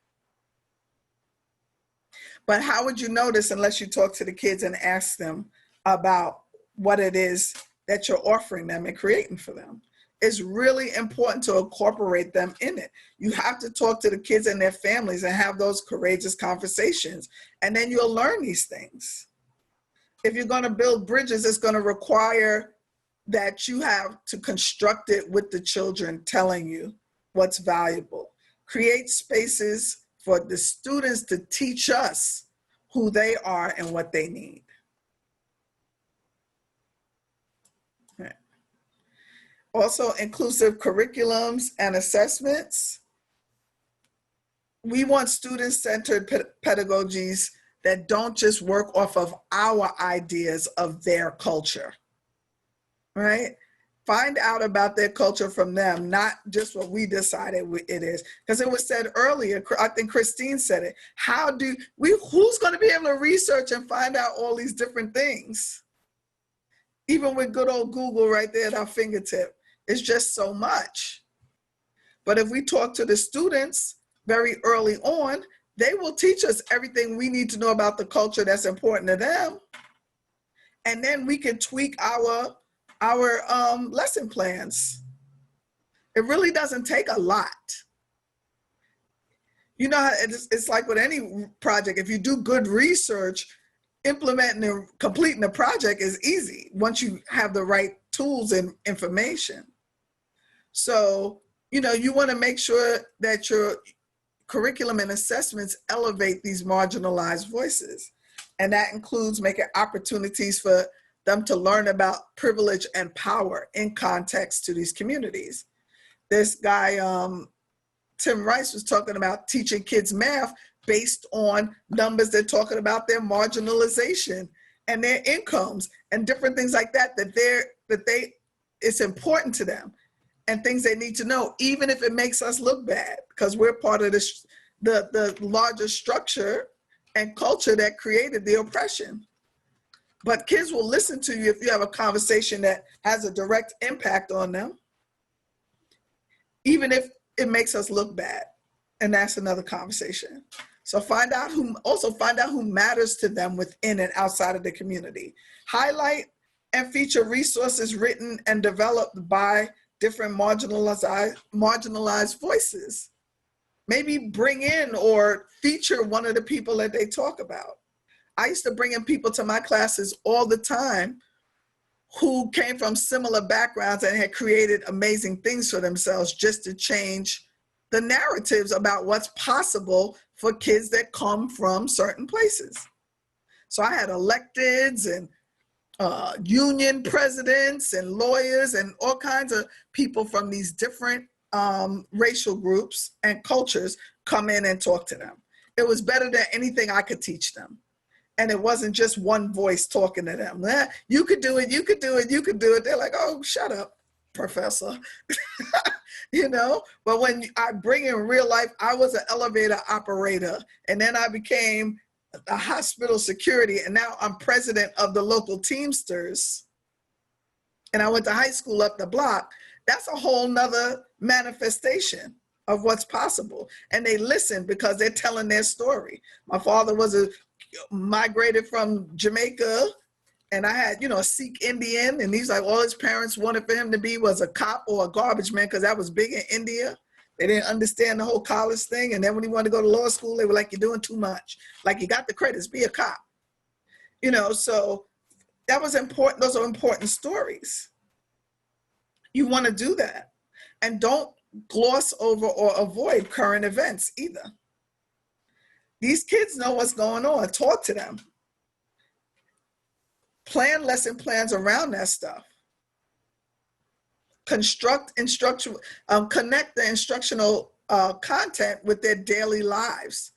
But how would you know this unless you talk to the kids and ask them about what it is that you're offering them and creating for them? It's really important to incorporate them in it. You have to talk to the kids and their families and have those courageous conversations, and then you'll learn these things. If you're going to build bridges, it's going to require that you have to construct it with the children telling you what's valuable. Create spaces for the students to teach us who they are and what they need. Okay. Also, inclusive curriculums and assessments. We want student-centered pedagogies that don't just work off of our ideas of their culture, right? Find out about their culture from them, not just what we decided it is. Because it was said earlier, I think Christine said it, who's gonna be able to research and find out all these different things? Even with good old Google right there at our fingertip, it's just so much. But if we talk to the students very early on, they will teach us everything we need to know about the culture that's important to them. And then we can tweak our lesson plans. It really doesn't take a lot. You know, it's like with any project, if you do good research, implementing and completing the project is easy once you have the right tools and information. So, you know, you want to make sure that your curriculum and assessments elevate these marginalized voices. And that includes making opportunities for them to learn about privilege and power in context to these communities. This guy, Tim Rice, was talking about teaching kids math based on numbers. They're talking about their marginalization and their incomes and different things like that, it's important to them and things they need to know, even if it makes us look bad, because we're part of this, the larger structure and culture that created the oppression. But kids will listen to you if you have a conversation that has a direct impact on them, even if it makes us look bad. And that's another conversation. So find out who matters to them within and outside of the community. Highlight and feature resources written and developed by different marginalized voices. Maybe bring in or feature one of the people that they talk about. I used to bring in people to my classes all the time who came from similar backgrounds and had created amazing things for themselves just to change the narratives about what's possible for kids that come from certain places. So I had electeds and union presidents and lawyers and all kinds of people from these different racial groups and cultures come in and talk to them. It was better than anything I could teach them. And it wasn't just one voice talking to them. You could do it, you could do it, you could do it. They're like, oh, shut up, professor. You know, but when I bring in real life, I was an elevator operator, and then I became a hospital security, and now I'm president of the local Teamsters, and I went to high school up the block. That's a whole nother manifestation of what's possible. And they listen because they're telling their story. My father was migrated from Jamaica, and I had, you know, a Sikh Indian, and he's like, all his parents wanted for him to be was a cop or a garbage man, because that was big in India. They didn't understand the whole college thing. And then when he wanted to go to law school, they were like, you're doing too much. Like, you got the credits, be a cop. You know, so that was important. Those are important stories. You want to do that. And don't gloss over or avoid current events either. These kids know what's going on. Talk to them. Plan lesson plans around that stuff. Connect the instructional content with their daily lives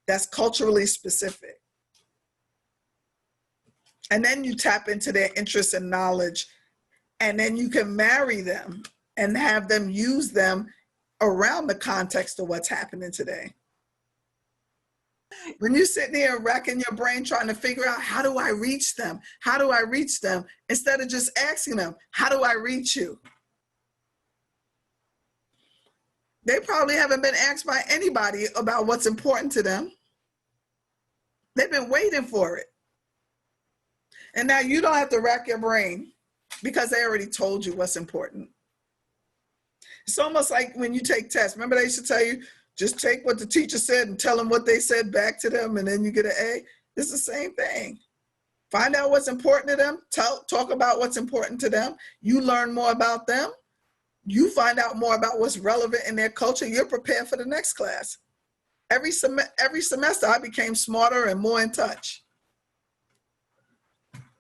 that's culturally specific. And then you tap into their interests and knowledge, and then you can marry them and have them use them around the context of what's happening today. When you're sitting here racking your brain trying to figure out, how do I reach them? How do I reach them? Instead of just asking them, how do I reach you? They probably haven't been asked by anybody about what's important to them. They've been waiting for it. And now you don't have to rack your brain because they already told you what's important. It's almost like when you take tests. Remember they used to tell you, just take what the teacher said and tell them what they said back to them, and then you get an A. It's the same thing. Find out what's important to them. Talk about what's important to them. You learn more about them. You find out more about what's relevant in their culture. You're prepared for the next class. Every semester I became smarter and more in touch.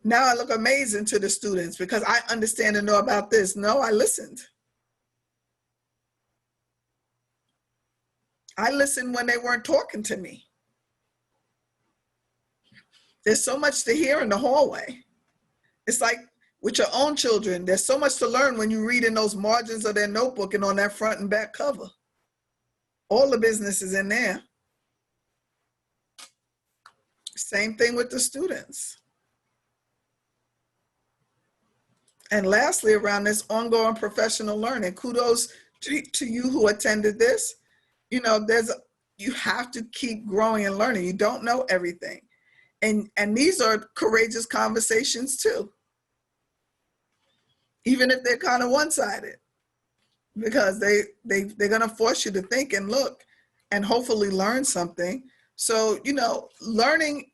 Now I look amazing to the students because I understand and know about this. No, I listened. I listened when they weren't talking to me. There's so much to hear in the hallway. It's like with your own children, there's so much to learn when you read in those margins of their notebook and on that front and back cover. All the business is in there. Same thing with the students. And lastly, around this ongoing professional learning, kudos to you who attended this. You know, you have to keep growing and learning. You don't know everything. And these are courageous conversations too. Even if they're kind of one-sided, because they're gonna force you to think and look and hopefully learn something. So, you know, learning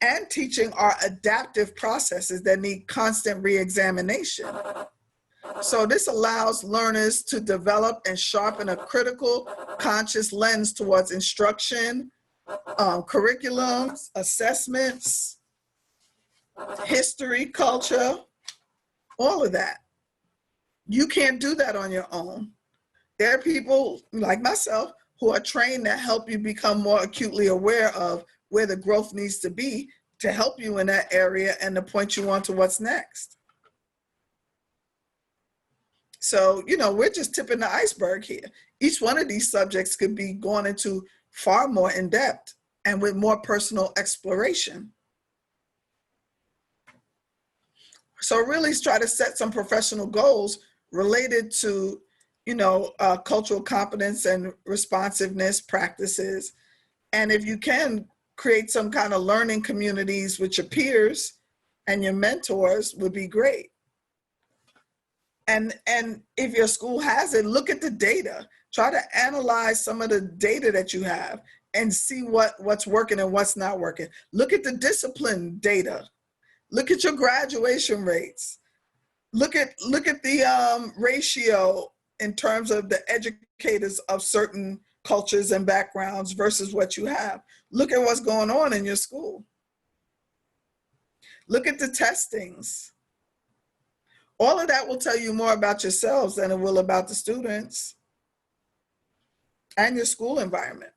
and teaching are adaptive processes that need constant re-examination. So this allows learners to develop and sharpen a critical, conscious lens towards instruction, curriculums, assessments, history, culture, all of that. You can't do that on your own. There are people like myself who are trained to help you become more acutely aware of where the growth needs to be to help you in that area and to point you on to what's next. So, you know, we're just tipping the iceberg here. Each one of these subjects could be gone into far more in depth and with more personal exploration. So really try to set some professional goals related to, you know, cultural competence and responsiveness practices. And if you can, create some kind of learning communities with your peers and your mentors would be great. And if your school has it, look at the data. Try to analyze some of the data that you have and see what's working and what's not working. Look at the discipline data. Look at your graduation rates. Look at the ratio in terms of the educators of certain cultures and backgrounds versus what you have. Look at what's going on in your school. Look at the testings. All of that will tell you more about yourselves than it will about the students and your school environment.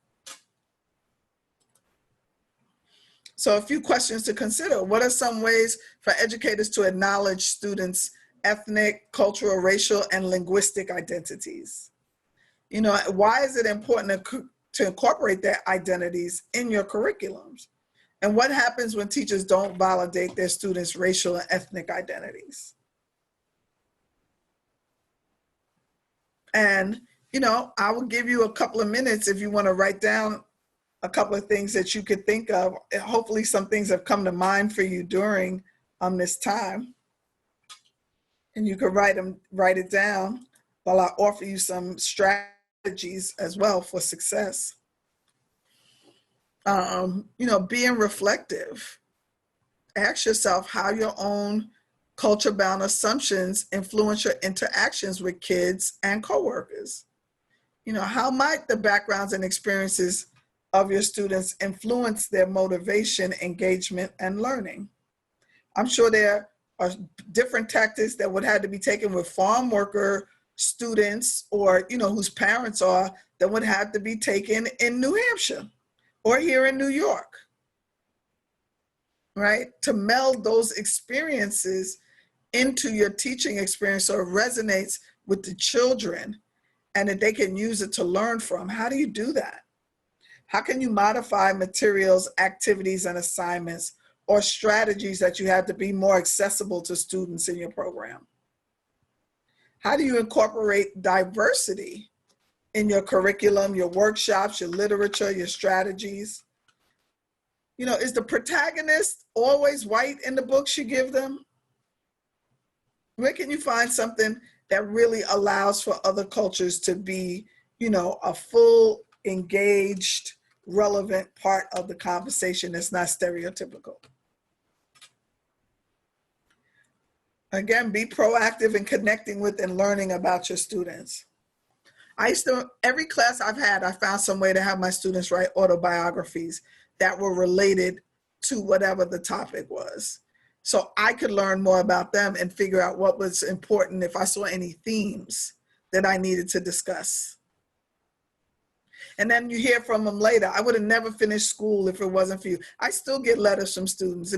So a few questions to consider. What are some ways for educators to acknowledge students' ethnic, cultural, racial, and linguistic identities? You know, why is it important to incorporate their identities in your curriculums? And what happens when teachers don't validate their students' racial and ethnic identities? And, you know, I will give you a couple of minutes if you want to write down a couple of things that you could think of. Hopefully some things have come to mind for you during this time. And you can write it down while I offer you some strategies as well for success. You know, being reflective. Ask yourself how your own culture-bound assumptions influence your interactions with kids and coworkers. You know, how might the backgrounds and experiences of your students influence their motivation, engagement, and learning? I'm sure there are different tactics that would have to be taken with farm worker students or, you know, whose parents are, that would have to be taken in New Hampshire or here in New York, right? To meld those experiences into your teaching experience so it resonates with the children and that they can use it to learn from. How do you do that? How can you modify materials, activities, and assignments or strategies that you have to be more accessible to students in your program? How do you incorporate diversity in your curriculum, your workshops, your literature, your strategies? You know, is the protagonist always white in the books you give them? Where can you find something that really allows for other cultures to be, you know, a full, engaged, relevant part of the conversation that's not stereotypical? Again, be proactive in connecting with and learning about your students. I used to, every class I've had, I found some way to have my students write autobiographies that were related to whatever the topic was. So I could learn more about them and figure out what was important if I saw any themes that I needed to discuss. And then you hear from them later. I would have never finished school if it wasn't for you. I still get letters from students.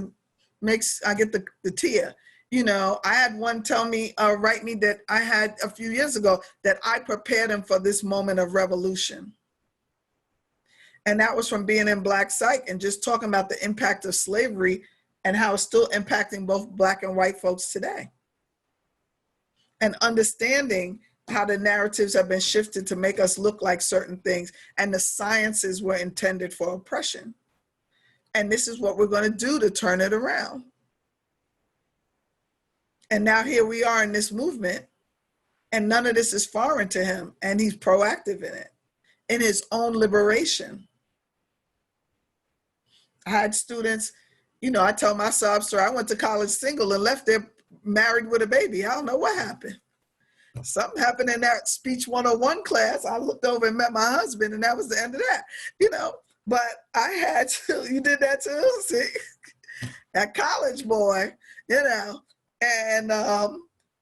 I get the tear. You know, I had one tell me, write me that I had a few years ago that I prepared him for this moment of revolution. And that was from being in Black Psych and just talking about the impact of slavery and how it's still impacting both Black and white folks today. And understanding how the narratives have been shifted to make us look like certain things, and the sciences were intended for oppression. And this is what we're going to do to turn it around. And now here we are in this movement, and none of this is foreign to him, and he's proactive in it, in his own liberation. I had students, you know, I tell my sob story. I went to college single and left there married with a baby. I don't know what happened. Something happened in that speech 101 class. I looked over and met my husband, and that was the end of that, you know. But I had to, you did that too, see? That college boy, you know. And,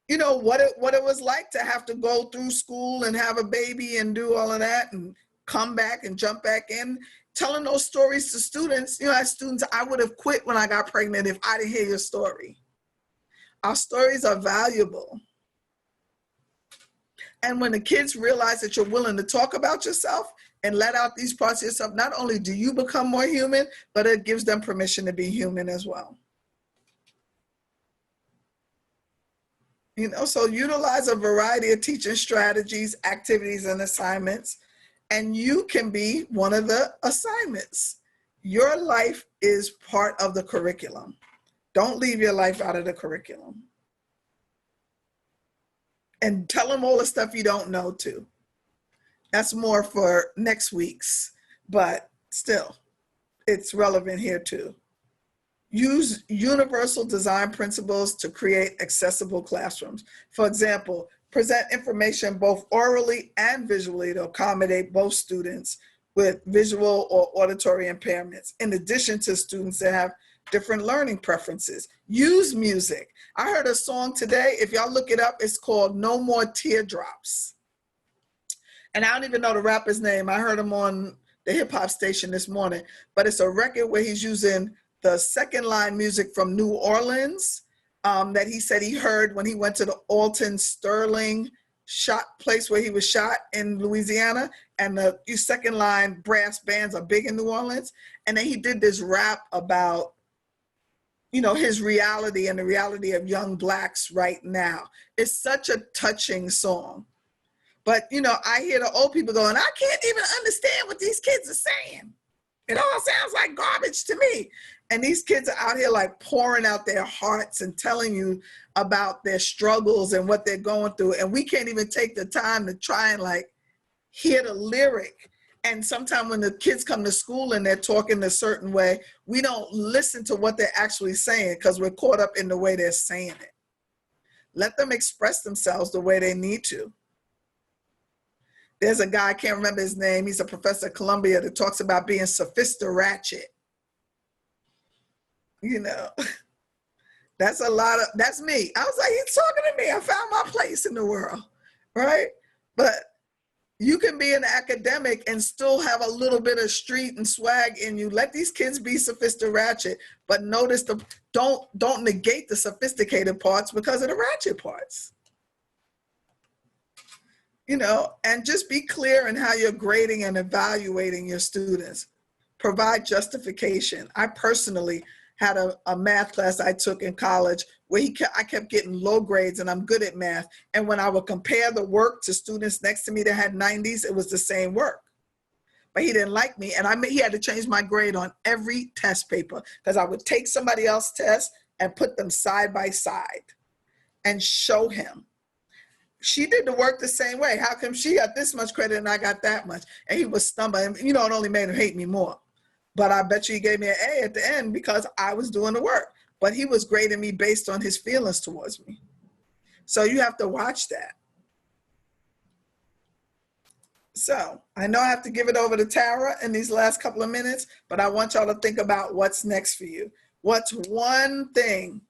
you know, what it was like to have to go through school and have a baby and do all of that and come back and jump back in. Telling those stories to students, you know, as students, I would have quit when I got pregnant if I didn't hear your story. Our stories are valuable. And when the kids realize that you're willing to talk about yourself and let out these parts of yourself, not only do you become more human, but it gives them permission to be human as well. You know, so utilize a variety of teaching strategies, activities, and assignments, and you can be one of the assignments. Your life is part of the curriculum. Don't leave your life out of the curriculum. And tell them all the stuff you don't know too. That's more for next week's, but still, it's relevant here too. Use universal design principles to create accessible classrooms. For example, present information both orally and visually to accommodate both students with visual or auditory impairments, in addition to students that have different learning preferences. Use music. I heard a song today, if y'all look it up, it's called No More Teardrops. And I don't even know the rapper's name. I heard him on the hip hop station this morning, but it's a record where he's using the second line music from New Orleans that he said he heard when he went to the Alton Sterling place where he was shot in Louisiana, and the second line brass bands are big in New Orleans. And then he did this rap about, you know, his reality and the reality of young Blacks right now. It's such a touching song. But, you know, I hear the old people going, I can't even understand what these kids are saying. It all sounds like garbage to me. And these kids are out here like pouring out their hearts and telling you about their struggles and what they're going through. And we can't even take the time to try and like hear the lyric. And sometimes when the kids come to school and they're talking a certain way, we don't listen to what they're actually saying because we're caught up in the way they're saying it. Let them express themselves the way they need to. There's a guy, I can't remember his name, he's a professor at Columbia, that talks about being sophistiratchet. You know, that's me. I was like, he's talking to me. I found my place in the world, right? But you can be an academic and still have a little bit of street and swag in you. Let these kids be sophistiratchet, but notice don't negate the sophisticated parts because of the ratchet parts. You know, and just be clear in how you're grading and evaluating your students. Provide justification. I personally had a math class I took in college where I kept getting low grades, and I'm good at math. And when I would compare the work to students next to me that had 90s, it was the same work. But he didn't like me, and he had to change my grade on every test paper because I would take somebody else's test and put them side by side and show him. She did the work the same way. How come she got this much credit and I got that much? And he was stumbling. You know, it only made him hate me more. But I bet you he gave me an A at the end because I was doing the work. But he was grading me based on his feelings towards me. So you have to watch that. So I know I have to give it over to Tara in these last couple of minutes, but I want y'all to think about what's next for you. What's one thing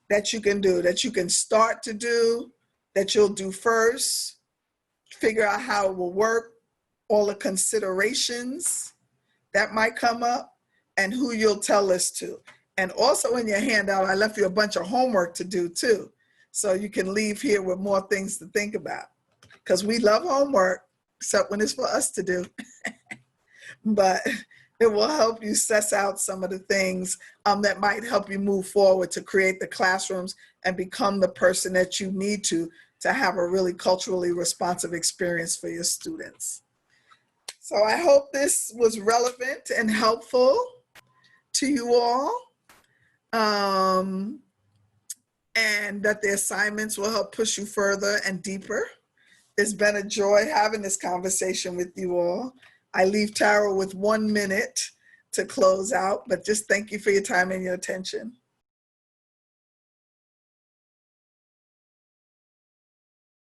that you can do, that you can start to do, that you'll do first, figure out how it will work, all the considerations that might come up, and who you'll tell this to. And also in your handout, I left you a bunch of homework to do too. So you can leave here with more things to think about. Because we love homework, except when it's for us to do. But it will help you suss out some of the things that might help you move forward to create the classrooms and become the person that you need to have a really culturally responsive experience for your students. So I hope this was relevant and helpful to you all, and that the assignments will help push you further and deeper. It's been a joy having this conversation with you all. I leave Tara with 1 minute to close out, but just thank you for your time and your attention.